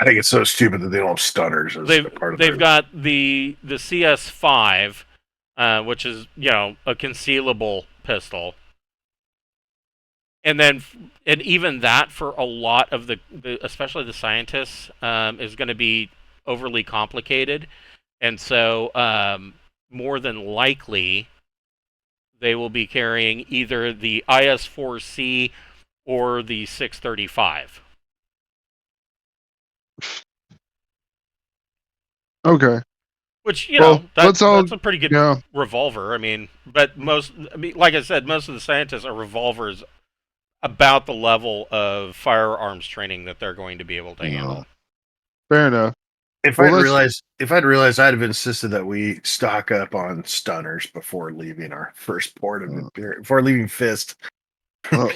think it's so stupid that they don't have stunners as a part of They've got the CS5, which is a concealable pistol. and then and even that for a lot of the especially the scientists is going to be overly complicated, and so more than likely they will be carrying either the IS-4C or the 635. Okay. Which, you Well, know, let's all. that's a pretty good Yeah. revolver. I mean, but like I said, most of the scientists are revolvers about the level of firearms training that they're going to be able to handle. Fair enough. If Well, I'd let's. realized, I'd have insisted that we stock up on stunners before leaving our first port of before leaving Fist.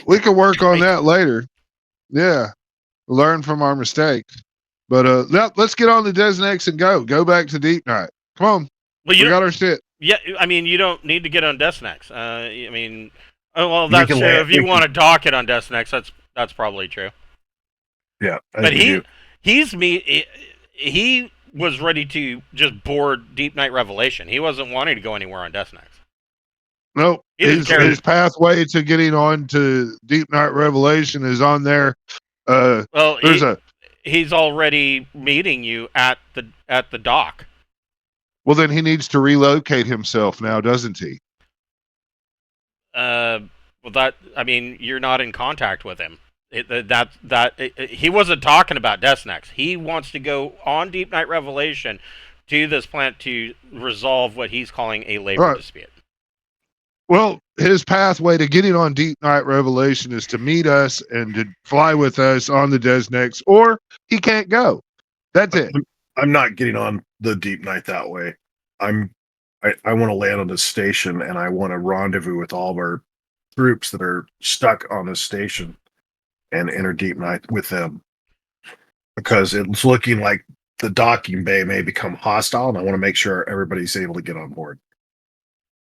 We can work on Right. that later. Yeah. Learn from our mistakes. But let's get on the Desnex and go. Go back to Deep Night. Come on. Well, We got our shit. Yeah, I mean, you don't need to get on Desnex. I mean, oh, well, We that's can true. land- If you we want to dock it on Desnex, that's probably true. Yeah, I But think we do. he was ready to just board Deep Night Revelation. He wasn't wanting to go anywhere on Desnex. Nope. He didn't care. His pathway to getting on to Deep Night Revelation is on there. Well, There's he's already meeting you at the dock. well, then he needs to relocate himself now, doesn't he? Well, I mean, you're not in contact with him. He wasn't talking about Desnex. He wants to go on Deep Night Revelation to this planet to resolve what he's calling a labor dispute. Well, his pathway to getting on Deep Night Revelation is to meet us and to fly with us on the Desnex, or he can't go. That's it. I'm not getting on the Deep Night that way. I want to land on the station, and I want to rendezvous with all of our troops that are stuck on the station and enter Deep Night with them, because it's looking like the docking bay may become hostile, and I want to make sure everybody's able to get on board.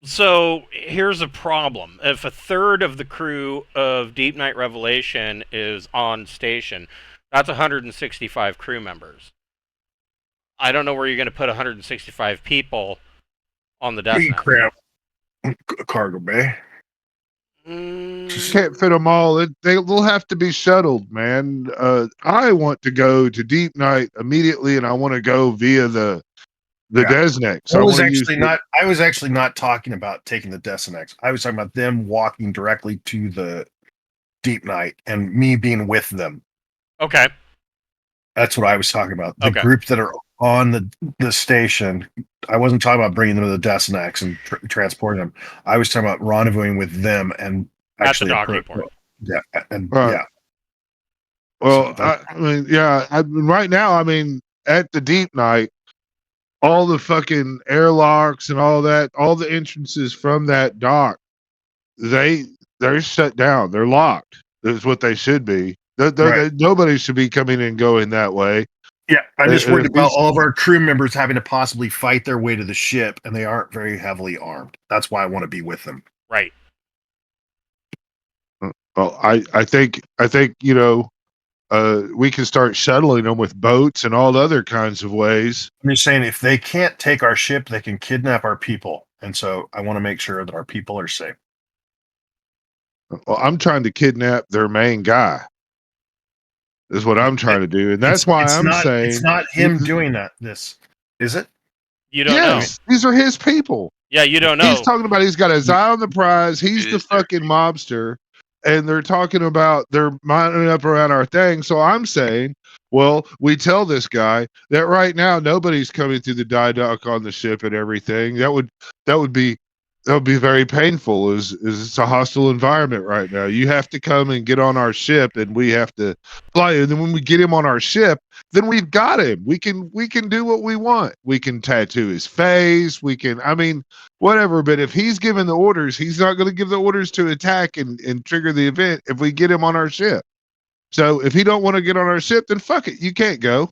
So here's a problem. If a third of the crew of Deep Night Revelation is on station, that's 165 crew members. I don't know where you're going to put 165 people on the Desnex. Crap. Cargo bay. Just can't fit them all. They'll have to be shuttled, man. I want to go to Deep Night immediately, and I want to go via the Desnex. I was actually not talking about taking the Desnex. I was talking about them walking directly to the Deep Night and me being with them. Okay. That's what I was talking about. The group that are on the station. I wasn't talking about bringing them to the Desnex and transporting them. I was talking about rendezvousing with them and actually at the docking port. Yeah, and yeah. Well, I mean, yeah. Right now, I mean, at the Deep Night, all the fucking airlocks and all that, all the entrances from that dock, they're shut down. They're locked. That's what they should be. Nobody should be coming and going that way. Yeah, I'm just worried about all of our crew members having to possibly fight their way to the ship, and they aren't very heavily armed. That's why I want to be with them. Right. Well, I think you know, we can start shuttling them with boats and all other kinds of ways. I'm just saying, if they can't take our ship, they can kidnap our people, and so I want to make sure that our people are safe. Well, I'm trying to kidnap their main guy. Is what I'm trying to do, and that's why I'm saying it's not him doing that. This is it. You don't know. These are his people. Yeah, you don't know. He's talking about he's got his eye on the prize. He's the fucking mobster. And they're talking about they're minding up around our thing. So I'm saying, well, we tell this guy that right now nobody's coming through the die dock on the ship and everything. That would be very painful. It's a hostile environment right now. You have to come and get on our ship, and we have to fly. And then when we get him on our ship, then we've got him. We can do what we want. We can tattoo his face. I mean, whatever. But if he's giving the orders, he's not going to give the orders to attack and trigger the event if we get him on our ship. So if he don't want to get on our ship, then fuck it. You can't go.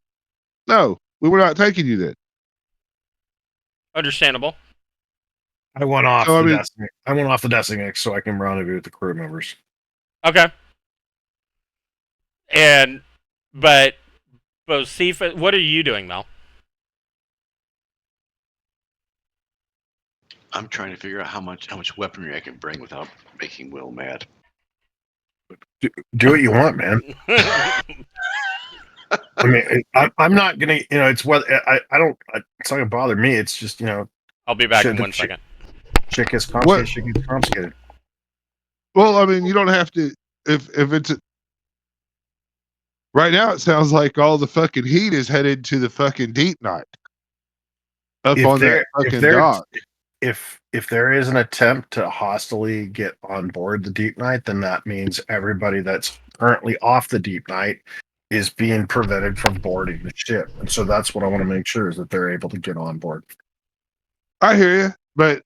No, we were not taking you then. Understandable. I went off the Desnex so I can rendezvous with the crew members. Okay. But Bocephus, what are you doing, Mel? I'm trying to figure out how much weaponry I can bring without making Will mad. Do what you want, man. I mean, I'm not gonna, it's what I don't. It's not gonna bother me. It's just, I'll be back in shit, 1 second. shit gets What? confiscated. Shit gets confiscated. Well, I mean, you don't have to. If it's right now, it sounds like all the fucking heat is headed to the fucking Deepnight up If on that there, if fucking there, dock. if there is an attempt to hostily get on board the Deepnight, then that means everybody that's currently off the Deepnight is being prevented from boarding the ship, and so that's what I want to make sure is that they're able to get on board. I hear you, but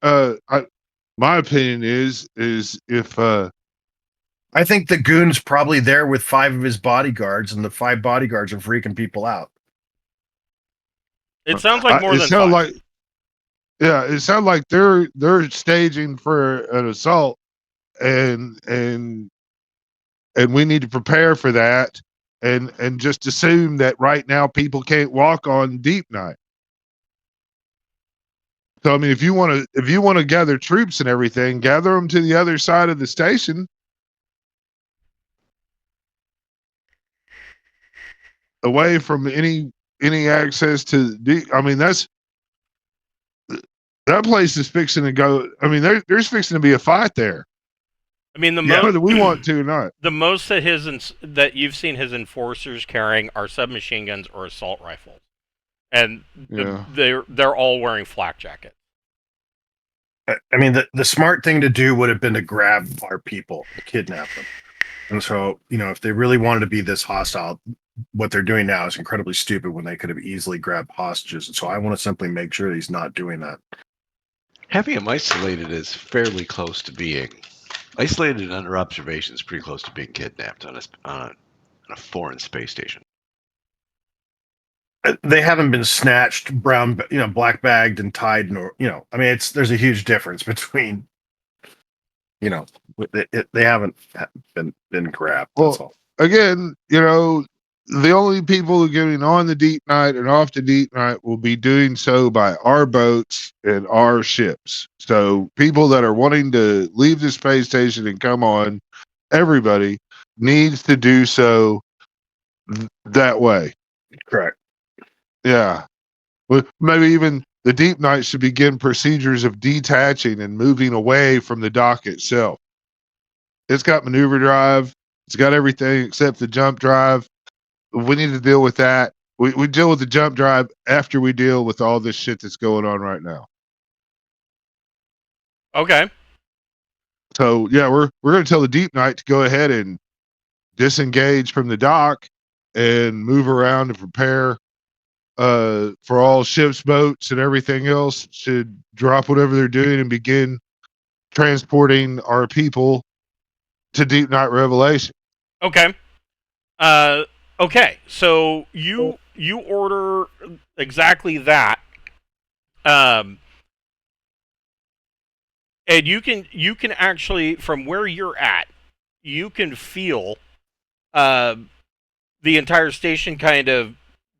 my opinion is if I think the goon's probably there with 5 of his bodyguards, and the 5 bodyguards are freaking people out. It sounds like more it than sound 5. like it sounds like they're staging for an assault, and we need to prepare for that, and just assume that right now people can't walk on Deepnight. So I mean, if you want to gather troops and everything, gather them to the other side of the station, away from any access to I mean, that place is fixing to go. I mean, there's fixing to be a fight there. I mean, Whether we want to or not. The most that that you've seen his enforcers carrying are submachine guns or assault rifles, and they're all wearing flak jackets. I mean, the smart thing to do would have been to grab our people, kidnap them. And so, if they really wanted to be this hostile, what they're doing now is incredibly stupid when they could have easily grabbed hostages. And so I want to simply make sure that he's not doing that. Having him isolated is fairly close to being isolated and under observation is pretty close to being kidnapped on a foreign space station. They haven't been snatched, black bagged and tied, nor I mean, there's a huge difference between, they haven't been grabbed. That's all. Again, the only people getting on the Deepnight and off the Deepnight will be doing so by our boats and our ships. So people that are wanting to leave the space station and come on, everybody needs to do so that way. Correct. Yeah. Well, maybe even the Deepnight should begin procedures of detaching and moving away from the dock itself. It's got maneuver drive. It's got everything except the jump drive. We need to deal with that. We deal with the jump drive after we deal with all this shit that's going on right now. Okay. So yeah, we're going to tell the Deepnight to go ahead and disengage from the dock and move around and prepare for all ships, boats, and everything else to drop whatever they're doing and begin transporting our people to Deepnight Revelation. Okay. Okay. So you order exactly that. And you can actually, from where you're at, you can feel the entire station kind of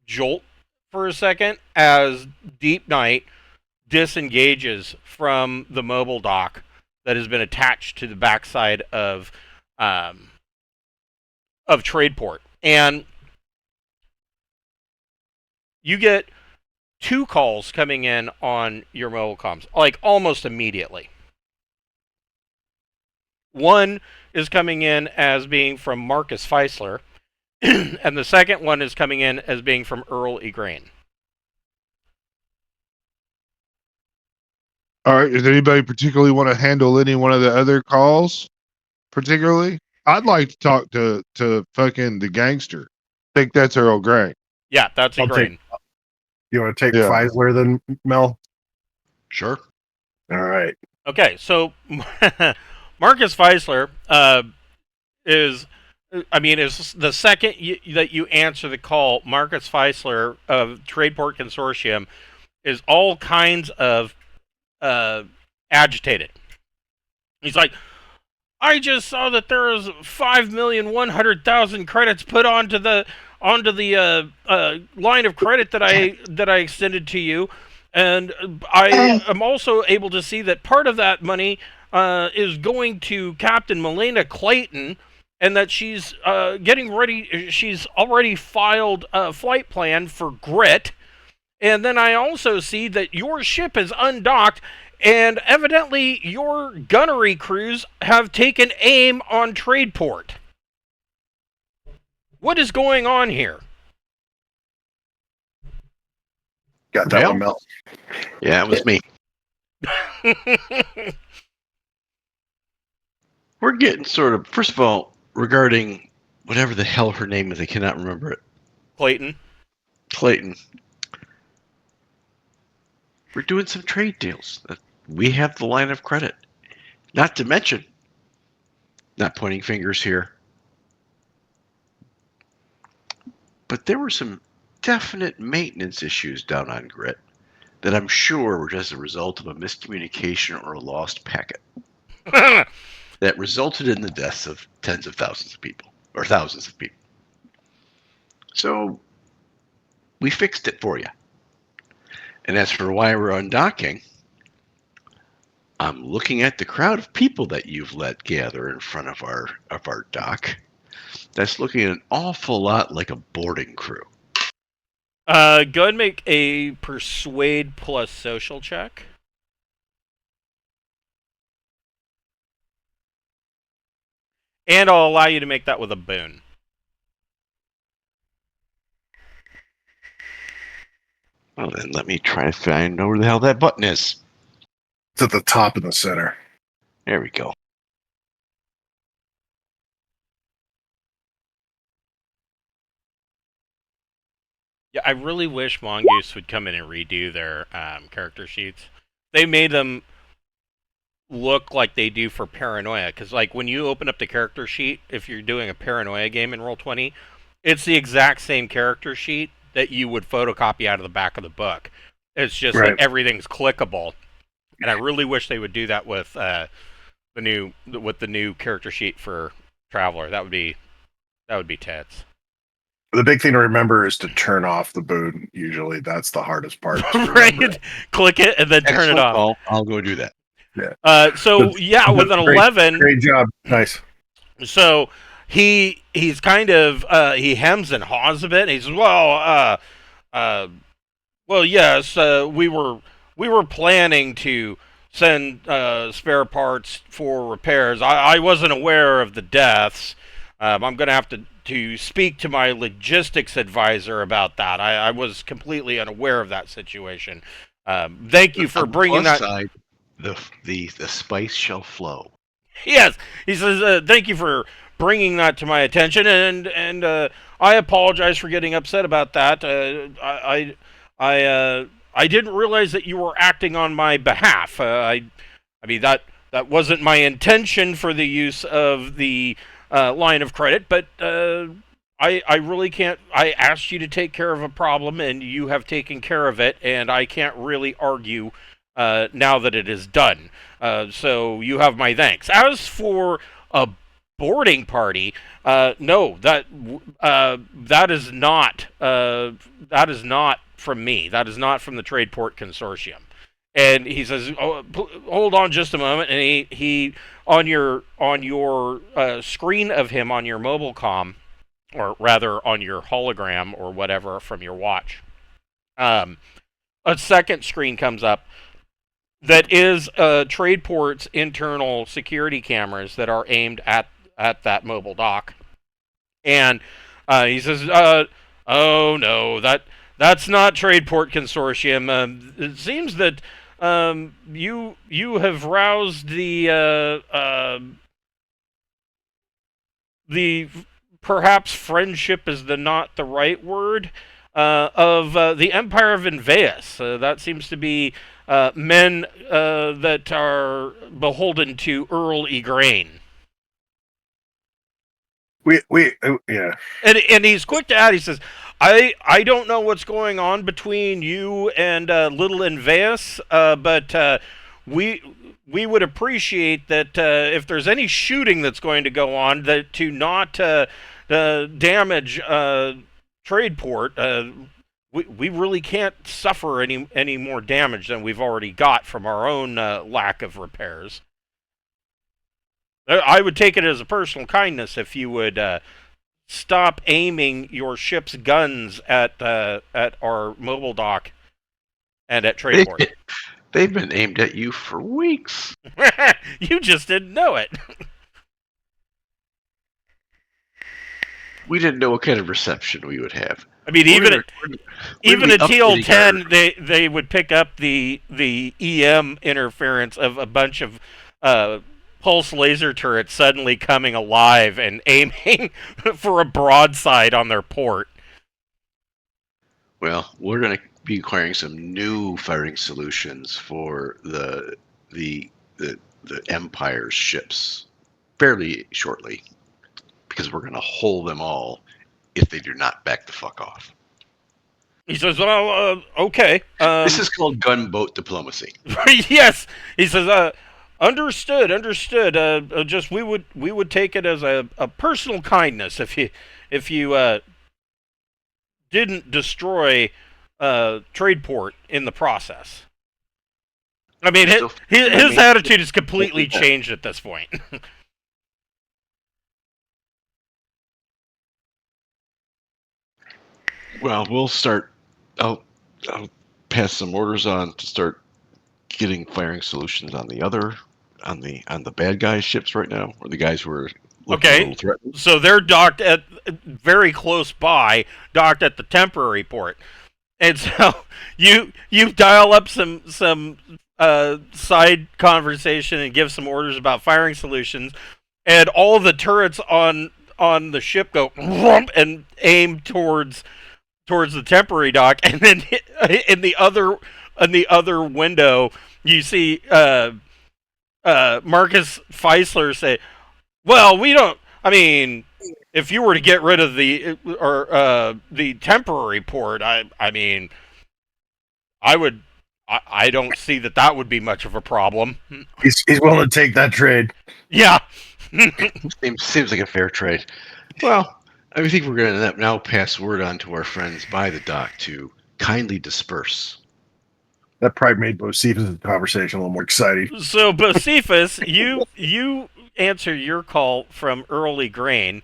jolt for a second as Deepnight disengages from the mobile dock that has been attached to the backside of Tradeport. And you get 2 calls coming in on your mobile comms, like almost immediately. One is coming in as being from Marcus Feisler, and the second one is coming in as being from Earle Egrane. All right. Does anybody particularly want to handle any one of the other calls? Particularly, I'd like to talk to fucking the gangster. I think that's Earle Egrane. Yeah, that's Egrane. You want to take Feisler then, Mel? Sure. All right. Okay, so Marcus Feisler is the second that you answer the call, Marcus Feisler of Tradeport Consortium is all kinds of agitated. He's like, I just saw that there was 5,100,000 credits put onto the line of credit that I extended to you, and I am also able to see that part of that money is going to Captain Milena Clayton, and that she's getting ready. She's already filed a flight plan for Grit. And then I also see that your ship is undocked, and evidently your gunnery crews have taken aim on Tradeport. What is going on here? Got that Well, one, Mel. Yeah, it was me. We're getting sort of, first of all, regarding whatever the hell her name is, I cannot remember it. Clayton. Clayton. We're doing some trade deals. We have the line of credit. Not to mention, not pointing fingers here, but there were some definite maintenance issues down on Grit that I'm sure were just a result of a miscommunication or a lost packet that resulted in the deaths of tens of thousands of people, or thousands of people. So we fixed it for you. And as for why we're undocking, I'm looking at the crowd of people that you've let gather in front of our dock. That's looking an awful lot like a boarding crew. Go ahead and make a persuade plus social check. And I'll allow you to make that with a boon. Well, then let me try to find out where the hell that button is. It's at the top in the center. There we go. Yeah, I really wish Mongoose would come in and redo their character sheets. They made them look like they do for Paranoia, because like when you open up the character sheet, if you're doing a Paranoia game in Roll20, it's the exact same character sheet that you would photocopy out of the back of the book. It's just Right. that everything's clickable, and I really wish they would do that with the new character sheet for Traveler. That would be tits. The big thing to remember is to turn off the boon. Usually, that's the hardest part. to remember. Right? Click it and then turn Excellent it off. call. I'll go do that. So yeah, with an Great- 11, Great job. Nice. so he's kind of he hems and haws a bit. And he says, well, yes, we were planning to send spare parts for repairs. I wasn't aware of the deaths. I'm going to have to speak to my logistics advisor about that. I was completely unaware of that situation. Thank you for On the bringing plus that. side, the spice shall flow. Yes, he says, thank you for bringing that to my attention, and I apologize for getting upset about that. I didn't realize that you were acting on my behalf. I mean that wasn't my intention for the use of the line of credit, but I really can't. I asked you to take care of a problem, and you have taken care of it, and I can't really argue now that it is done. So you have my thanks. As for a boarding party, no, that is not from me. That is not from the Tradeport Consortium. And he says, oh, "Hold on just a moment." And he on your screen of him on your mobile comm, or rather on your hologram or whatever from your watch, a second screen comes up that is Tradeport's internal security cameras that are aimed at that mobile dock. And he says, "Oh no, that's not Tradeport Consortium. It seems that you have roused the perhaps friendship is not the right word of the Empire of Inveus. That seems to be men that are beholden to Earle Egrane." Yeah. And he's quick to add. He says, "I don't know what's going on between you and Little Inveus, but we would appreciate that if there's any shooting that's going to go on, that to not damage Tradeport. We really can't suffer any more damage than we've already got from our own lack of repairs." I would take it as a personal kindness if you would stop aiming your ship's guns at our mobile dock and at Tradeport. They've been aimed at you for weeks. You just didn't know it. We didn't know what kind of reception we would have. I mean, even at updating TL10, they would pick up the EM interference of a bunch of pulse laser turrets suddenly coming alive and aiming for a broadside on their port. Well, we're going to be acquiring some new firing solutions for the Empire's ships fairly shortly, because we're going to hold them all if they do not back the fuck off. He says, well, okay. This is called gunboat diplomacy. Yes. He says, understood. Just we would take it as a personal kindness if you didn't destroy Tradeport in the process. I mean, his attitude has completely changed at this point. Well, we'll start. I'll pass some orders on to start getting firing solutions on the bad guys' ships right now, or the guys who are looking a little threatened. So they're docked at very close by, docked at the temporary port, and so you dial up some side conversation and give some orders about firing solutions, and all the turrets on the ship go and aim towards the temporary dock, and then in the other window you see Marcus Feisler say, "Well, we don't. I mean, if you were to get rid of the temporary port, I mean, I would. I don't see that would be much of a problem." He's willing to take that trade. Yeah. Seems like a fair trade. Well, I think we're going to now pass word on to our friends by the dock to kindly disperse. That probably made Bocephus' conversation a little more exciting. So, Bocephus, you answer your call from Earle Egrane,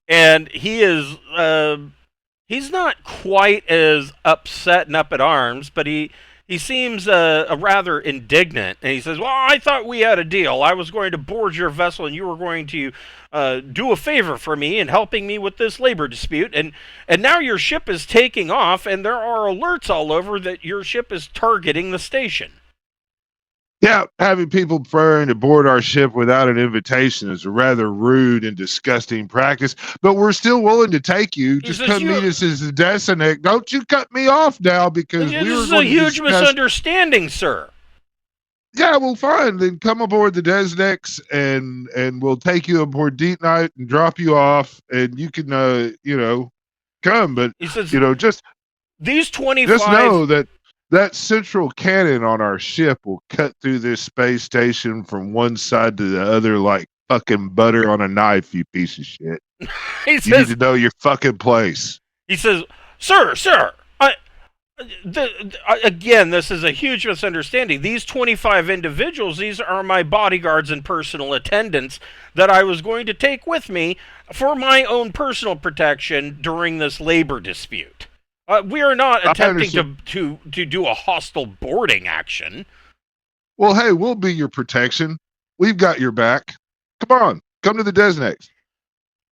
and he is he's not quite as upset and up at arms, but he seems a rather indignant, and he says, "Well, I thought we had a deal. I was going to board your vessel, and you were going to do a favor for me in helping me with this labor dispute, and now your ship is taking off, and there are alerts all over that your ship is targeting the station." Yeah, having people preferring to board our ship without an invitation is a rather rude and disgusting practice, but we're still willing to take you. Just come meet us as the Desinek. Don't you cut me off now, because this is a huge misunderstanding, sir. Yeah, well, fine. Then come aboard the Desnex, and we'll take you aboard Deepnight and drop you off, and you can, come. But he says, just these 25. Just know that central cannon on our ship will cut through this space station from one side to the other like fucking butter on a knife, you piece of shit. You need to know your fucking place. He says, Sir, again, this is a huge misunderstanding. These 25 individuals, these are my bodyguards and personal attendants that I was going to take with me for my own personal protection during this labor dispute. We are not attempting to do a hostile boarding action. Well, hey, we'll be your protection. We've got your back. Come on, come to the Desnex.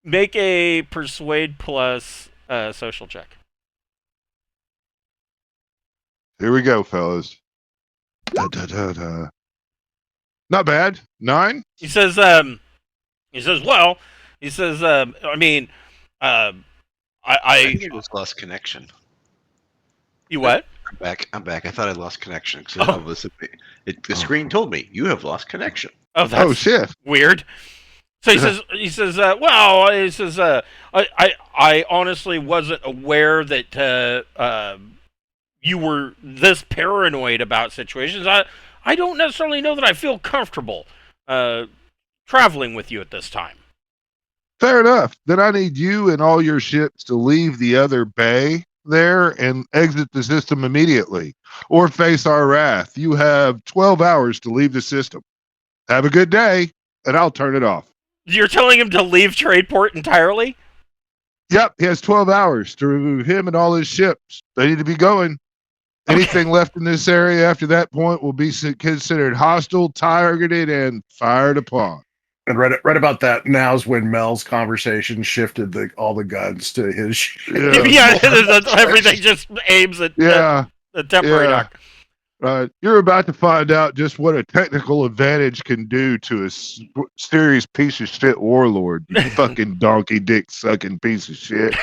Make a persuade plus social check. Here we go, fellas. Not bad. 9. He says, I mean, I think I just lost connection. You what? I'm back. I thought I lost connection because the screen told me you have lost connection. Oh, shit! Weird. So he says, I honestly wasn't aware that you were this paranoid about situations. I don't necessarily know that I feel comfortable traveling with you at this time. Fair enough. Then I need you and all your ships to leave the other bay there and exit the system immediately, or face our wrath. You have 12 hours to leave the system. Have a good day, and I'll turn it off. You're telling him to leave Tradeport entirely? Yep, he has 12 hours to remove him and all his ships. They need to be going. Anything left in this area after that point will be considered hostile, targeted, and fired upon. And right about that, now's when Mel's conversation shifted all the guns to his ship. Yeah, everything just aims at Yeah. the temporary dock. You're about to find out just what a technical advantage can do to a serious piece of shit warlord. You fucking donkey dick sucking piece of shit.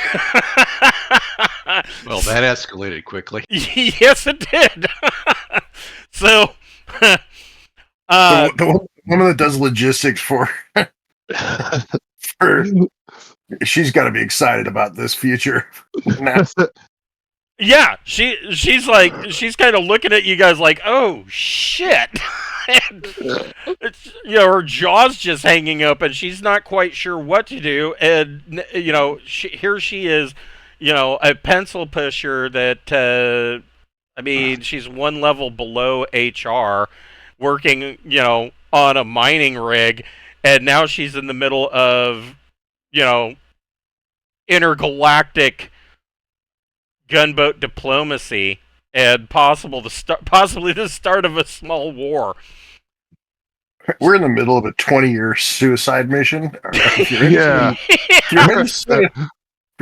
Well, that escalated quickly. Yes, it did. So, the woman that does logistics for she's got to be excited about this future. yeah, she's kind of looking at you guys like, oh shit. And, her jaw's just hanging open. She's not quite sure what to do, and here she is, a pencil pusher that she's one level below HR, working on a mining rig, and now she's in the middle of intergalactic gunboat diplomacy and possibly the start of a small war. We're in the middle of a 20-year suicide mission. If you're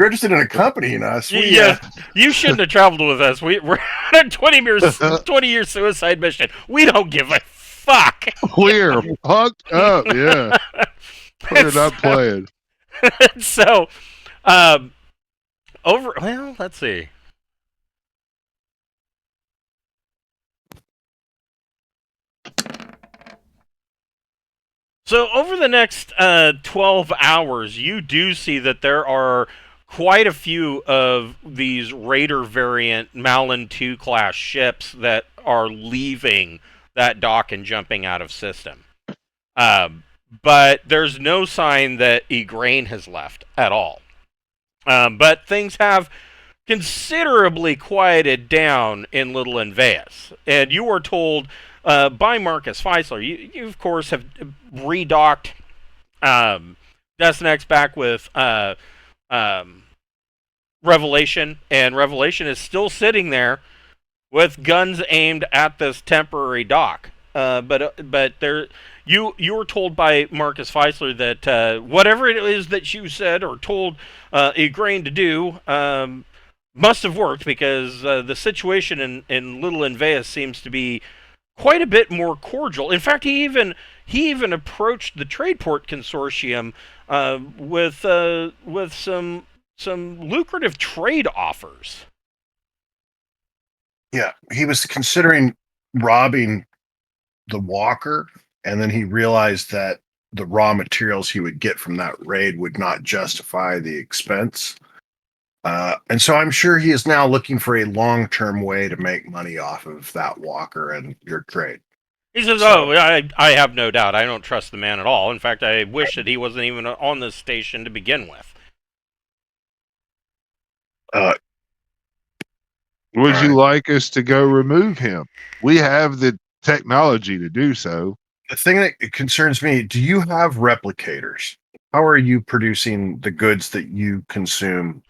interested in accompanying us, you shouldn't have traveled with us. We're on a 20-year suicide mission. We don't give a fuck. We're fucked up, yeah. We're not playing. So, let's see. So over the next 12 hours, you do see that there are quite a few of these Raider variant Malin 2 class ships that are leaving that dock and jumping out of system. But there's no sign that Egrane has left at all. But things have considerably quieted down in Little Enveus. And you were told by Marcus Feisler, you of course have redocked Destinex back with Revelation, and Revelation is still sitting there with guns aimed at this temporary dock. But there, you were told by Marcus Feisler that whatever it is that you said or told Egrane to do must have worked, because the situation in Little Enveus seems to be quite a bit more cordial. In fact, he even approached the Tradeport consortium with some lucrative trade offers. Yeah, he was considering robbing the Walker, and then he realized that the raw materials he would get from that raid would not justify the expense. And so I'm sure he is now looking for a long-term way to make money off of that Walker and your trade. He says, I have no doubt. I don't trust the man at all. In fact, I wish that he wasn't even on this station to begin with. Would you like us to go remove him? We have the technology to do so. The thing that concerns me, do you have replicators? How are you producing the goods that you consume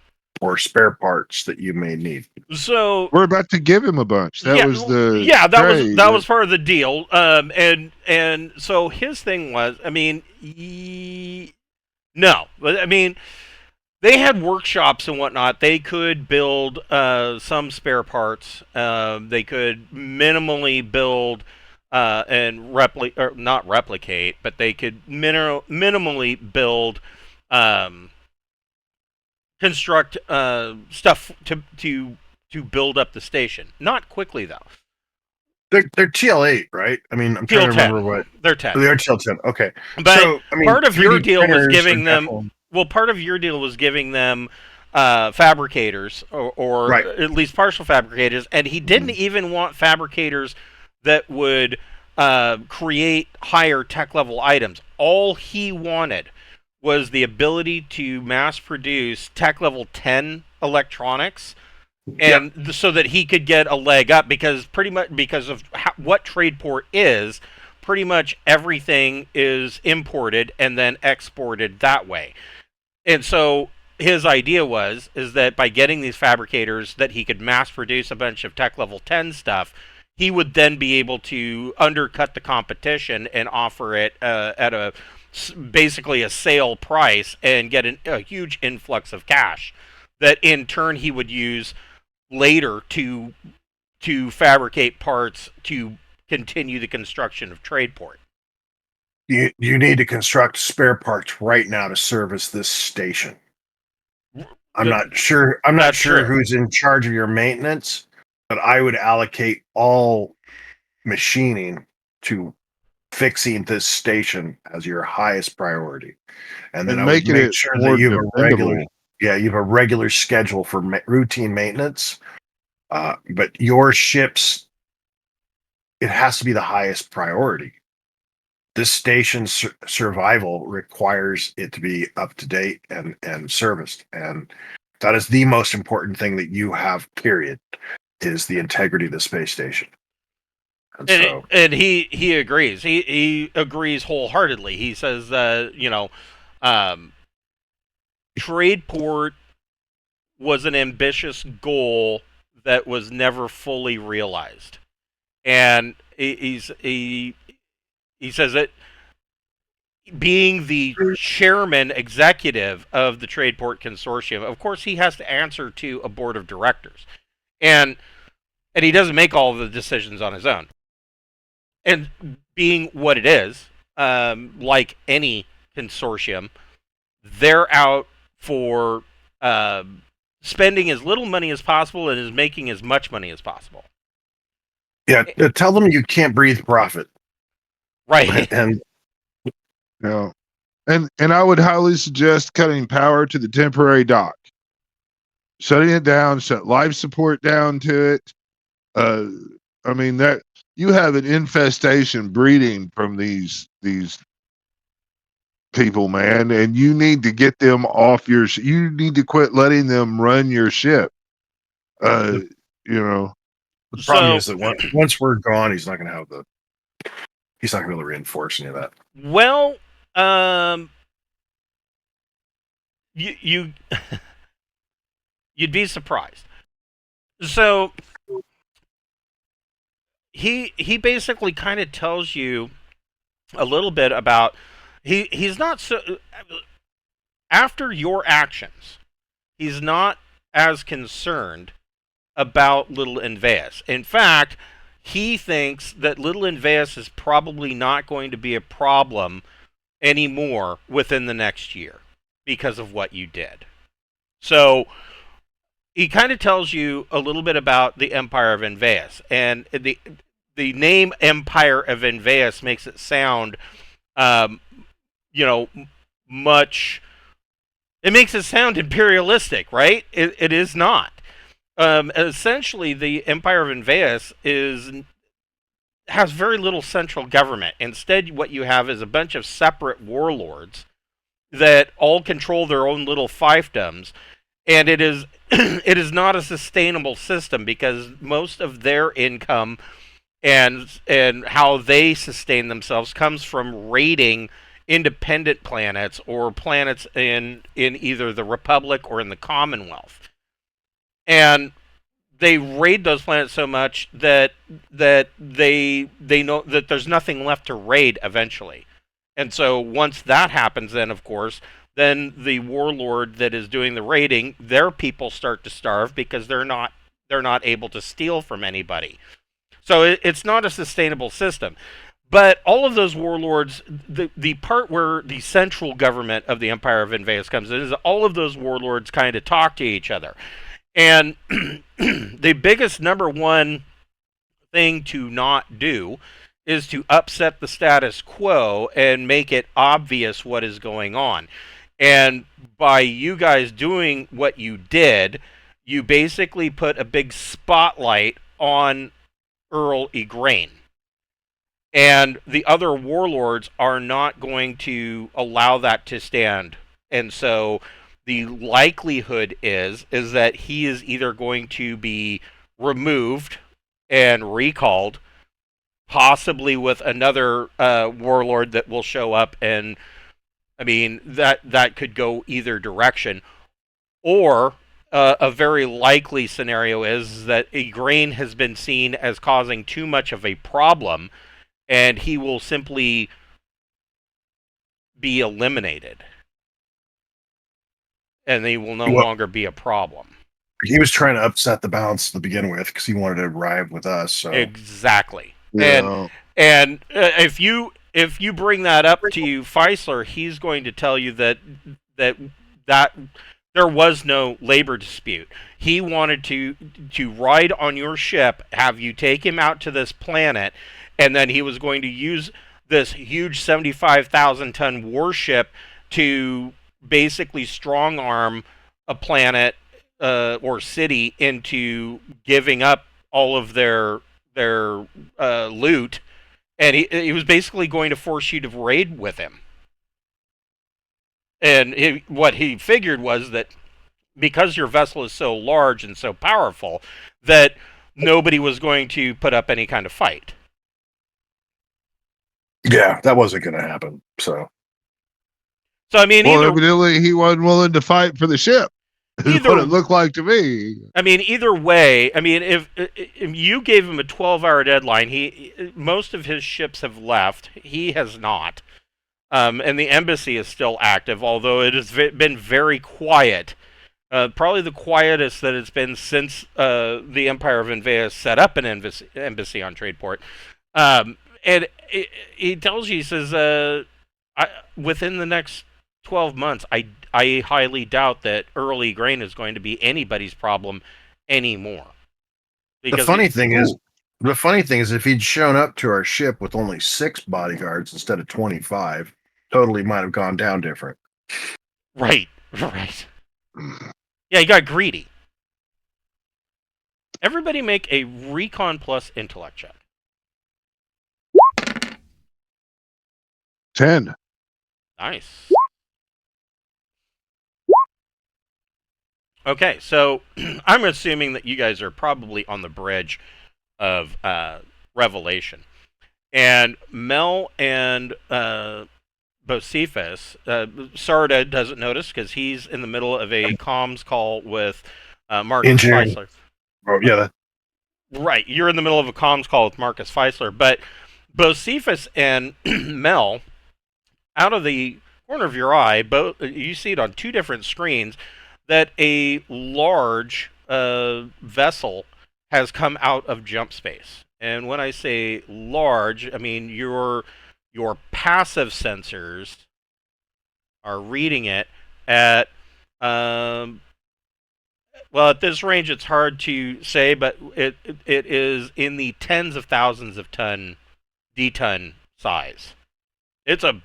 or spare parts that you may need? So we're about to give him a bunch. That was part of the deal. And so his thing was, no, they had workshops and whatnot. They could build some spare parts. They could minimally build and not replicate, but they could minimally build. Construct stuff to build up the station. Not quickly, though. They're TL8, right? I'm trying to remember what they're 10. They're TL10. Okay, but so, part of your deal was giving them. Well, part of your deal was giving them fabricators, or right. At least partial fabricators, and he didn't even want fabricators that would create higher tech level items. All he wanted was the ability to mass produce tech level 10 electronics, and so that he could get a leg up, because pretty much because of what Tradeport is, pretty much everything is imported and then exported that way. And so his idea is that by getting these fabricators that he could mass produce a bunch of tech level 10 stuff, he would then be able to undercut the competition and offer it at a basically a sale price and get a huge influx of cash that in turn he would use later to fabricate parts to continue the construction of Tradeport. You need to construct spare parts right now to service this station. I'm not sure who's in charge of your maintenance, but I would allocate all machining to fixing this station as your highest priority, and then I would make sure that you have a regular schedule for routine maintenance. But your ships, it has to be the highest priority. This station's survival requires it to be up to date and serviced, and that is the most important thing that you have. Period, is the integrity of the space station. And he agrees. He agrees wholeheartedly. He says that Tradeport was an ambitious goal that was never fully realized, and he says that being the chairman executive of the Tradeport Consortium, of course, he has to answer to a board of directors, and he doesn't make all of the decisions on his own. And being what it is, like any consortium, they're out for spending as little money as possible and is making as much money as possible. Yeah, tell them you can't breathe profit. Right. And I would highly suggest cutting power to the temporary dock, shutting it down, shut life support down to it. I mean, that you have an infestation breeding from these people, man, and you need to get them off your. You need to quit letting them run your ship. The problem is that once we're gone, he's not going to have he's not going to be able to reinforce any of that. Well, you'd be surprised. So he basically kind of tells you a little bit about he's not so after your actions, he's not as concerned about Little Inveus. In fact, he thinks that Little Inveus is probably not going to be a problem anymore within the next year because of what you did. So he kind of tells you a little bit about the Empire of Inveus, and the name Empire of Inveus makes it sound, much. It makes it sound imperialistic, right? It is not. Essentially, the Empire of Inveus has very little central government. Instead, what you have is a bunch of separate warlords that all control their own little fiefdoms, and it is it is not a sustainable system because most of their income and how they sustain themselves comes from raiding independent planets or planets in either the Republic or in the Commonwealth. And they raid those planets so much that they know that there's nothing left to raid eventually. And so once that happens, then of course, then the warlord that is doing the raiding, their people start to starve because they're not able to steal from anybody. So it's not a sustainable system. But all of those warlords, the part where the central government of the Empire of Inveus comes in is all of those warlords kind of talk to each other. And the biggest number one thing to not do is to upset the status quo and make it obvious what is going on. And by you guys doing what you did, you basically put a big spotlight on Earle Egrane. And the other warlords are not going to allow that to stand. And so the likelihood is that he is either going to be removed and recalled, possibly with another warlord that will show up, and I mean that could go either direction. Or a very likely scenario is that Egrane has been seen as causing too much of a problem, and he will simply be eliminated, and they will no longer be a problem. He was trying to upset the balance to begin with because he wanted to arrive with us. So Exactly. Yeah. And if you bring that up to Feisler, he's going to tell you that there was no labor dispute. He wanted to ride on your ship, have you take him out to this planet, and then he was going to use this huge 75,000-ton warship to basically strong arm a planet or city into giving up all of their loot, and he was basically going to force you to raid with him. And what he figured was that because your vessel is so large and so powerful, that nobody was going to put up any kind of fight. yeah, that wasn't going to happen. So I mean, well, evidently he wasn't willing to fight for the ship. Is what it looked like to me. I mean, either way, I mean, if you gave him a 12-hour deadline, most of his ships have left. He has not. And the embassy is still active, although it has been very quiet. Probably the quietest that it's been since the Empire of Invea set up an embassy on Tradeport. And he tells you, he says, within the next 12 months, I highly doubt that Earle Egrane is going to be anybody's problem anymore. the funny thing is, if he'd shown up to our ship with only 6 bodyguards instead of 25, totally might have gone down different. Right. Yeah, he got greedy. Everybody make a Recon plus intellect check. 10. Nice. Okay, so I'm assuming that you guys are probably on the bridge of Revelation. And Mel and Bocephus, Sarda doesn't notice because he's in the middle of a comms call with Marcus Feisler. Oh, yeah. Right, you're in the middle of a comms call with Marcus Feisler, but Bocephus and Mel, out of the corner of your eye, you see it on 2 different screens, that a large vessel has come out of jump space. And when I say large, I mean your passive sensors are reading it at well, at this range it's hard to say, but it is in the tens of thousands of D-ton size. It's a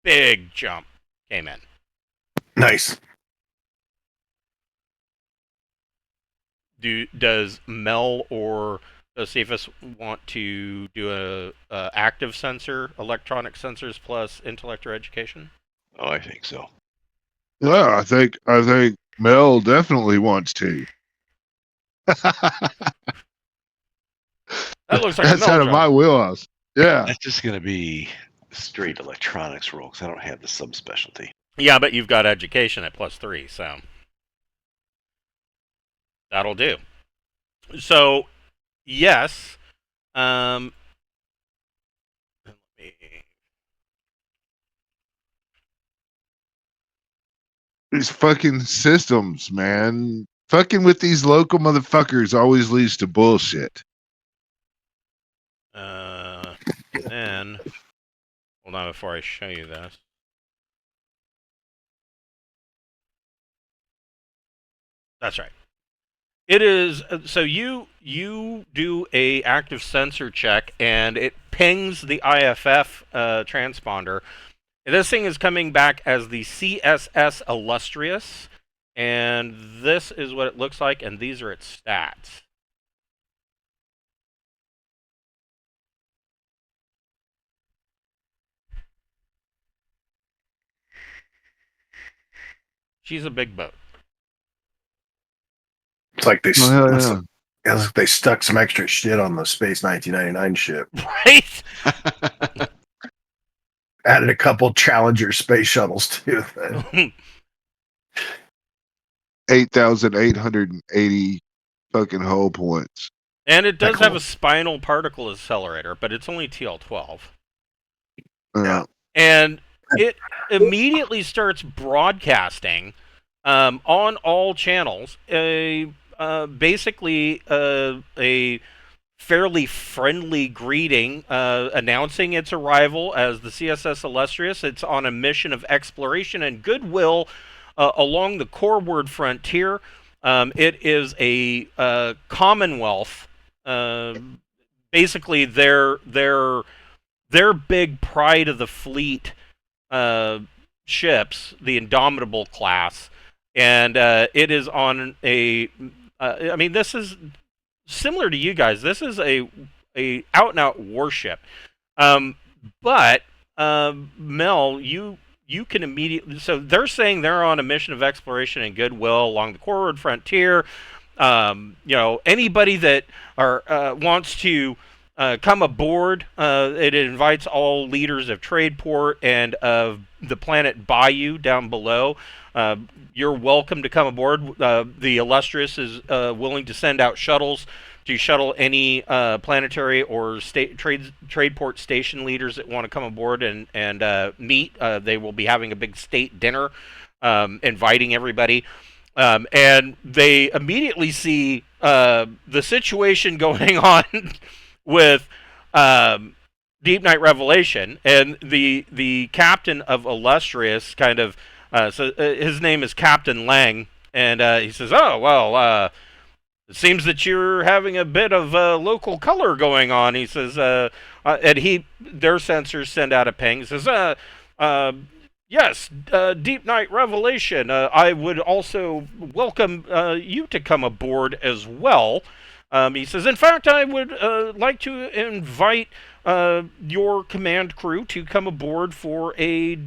big jump came in. Nice. Does Mel or Josephus want to do a active sensor, electronic sensors plus intellect or education? Oh, I think so. Yeah, I think Mel definitely wants to. That looks like that's out of my wheelhouse. Yeah, that's just going to be straight electronics roll because I don't have the subspecialty. Yeah, but you've got education at +3, so that'll do. So, yes. These fucking systems, man. Fucking with these local motherfuckers always leads to bullshit. And then, hold on before I show you this. That's right. It is, so you do a active sensor check, and it pings the IFF transponder. This thing is coming back as the CSS Illustrious, and this is what it looks like, and these are its stats. She's a big boat. It's like they. Oh, yeah. It looks like they stuck some extra shit on the Space 1999 ship. Right? Added a couple Challenger space shuttles too. 8,880 fucking hull points. And it does Cool. have a spinal particle accelerator, but it's only TL-12. Yeah. And it immediately starts broadcasting on all channels basically a fairly friendly greeting announcing its arrival as the CSS Illustrious. It's on a mission of exploration and goodwill along the Coreward frontier. It is a Commonwealth, basically their big pride of the fleet ships, the Indomitable-class, and it is on a. I mean, this is similar to you guys. This is a out-and-out warship, but Mel, you can immediately. So they're saying they're on a mission of exploration and goodwill along the Coreward frontier. Anybody that wants to come aboard. It invites all leaders of Tradeport and of the planet Bayou down below. You're welcome to come aboard. The Illustrious is willing to send out shuttles to shuttle any planetary or Tradeport station leaders that want to come aboard and meet. They will be having a big state dinner, inviting everybody. And they immediately see the situation going on with Deepnight Revelation, and the captain of Illustrious kind of his name is Captain Lang, and he says, "Oh well, it seems that you're having a bit of local color going on." He says, and their sensors send out a ping. He says, "Yes, Deepnight Revelation. I would also welcome you to come aboard as well." He says, "In fact, I would like to invite your command crew to come aboard for a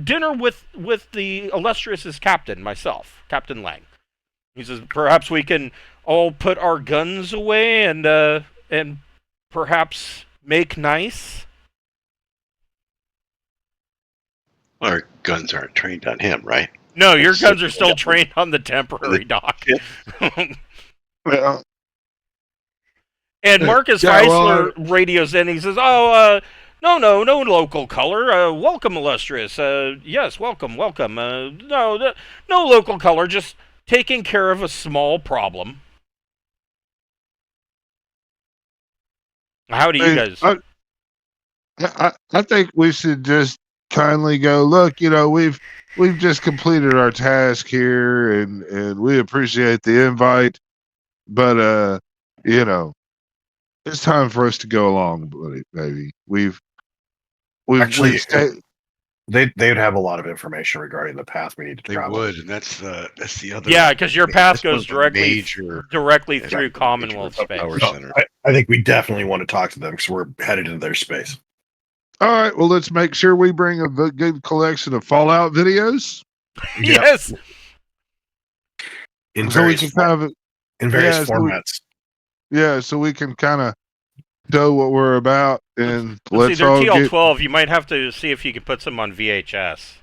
dinner with the Illustrious's captain, myself, Captain Lang." He says, "Perhaps we can all put our guns away and perhaps make nice." Our guns aren't trained on him, right? No, your guns are still trained on the temporary dock. Well, And Marcus Heisler radios in. He says, "Oh, no local color. Welcome, Illustrious. Yes, welcome. No local color. Just taking care of a small problem." How do you guys? I think we should just kindly go, look, we've just completed our task here, and we appreciate the invite, but it's time for us to go along, baby. We've Actually, they'd have a lot of information regarding the path we need to travel. They would, and that's the other. Yeah, because your path goes directly through Commonwealth space. I think we definitely want to talk to them because we're headed into their space. All right, well, let's make sure we bring a good collection of Fallout videos. Yes, in so we various can formats. So we can kind of know what we're about, and let's see, they're TL-12. You might have to see if you can put some on VHS.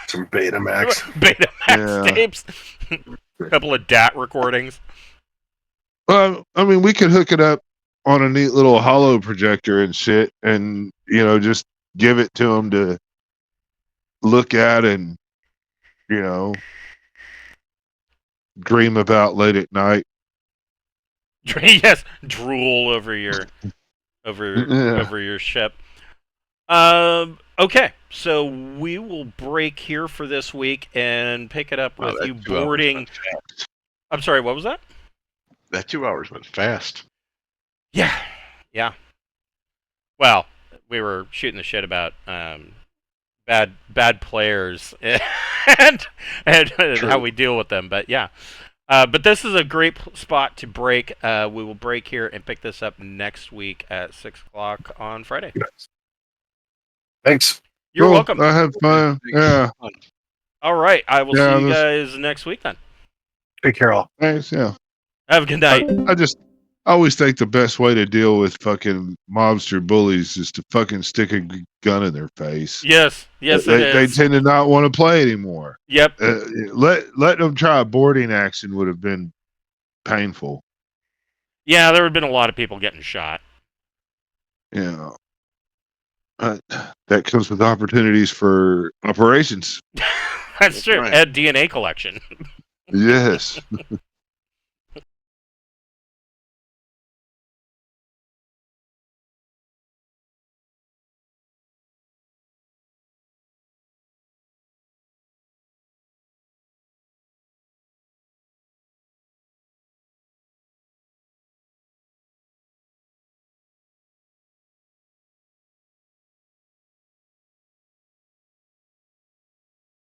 Some Betamax tapes. A couple of DAT recordings. Well, I mean, we could hook it up on a neat little holo projector and shit, and just give it to them to look at and dream about late at night. Yes, drool over your ship. Okay, so we will break here for this week and pick it up with you boarding. I'm sorry, what was that? That 2 hours went fast. Yeah. Well, we were shooting the shit about bad players and how we deal with them, but yeah. But this is a great spot to break. We will break here and pick this up next week at 6 o'clock on Friday. Thanks. You're welcome. I had fun. Yeah. All right. I will see you guys next week then. Take care, all. Thanks. Yeah. Have a good night. I always think the best way to deal with fucking mobster bullies is to fucking stick a gun in their face. Yes, it They is. tend to not want to play anymore. Yep. Let them try a boarding action would have been painful. Yeah, there have been a lot of people getting shot. You know, that comes with opportunities for operations. That's true. Right. And DNA collection. Yes.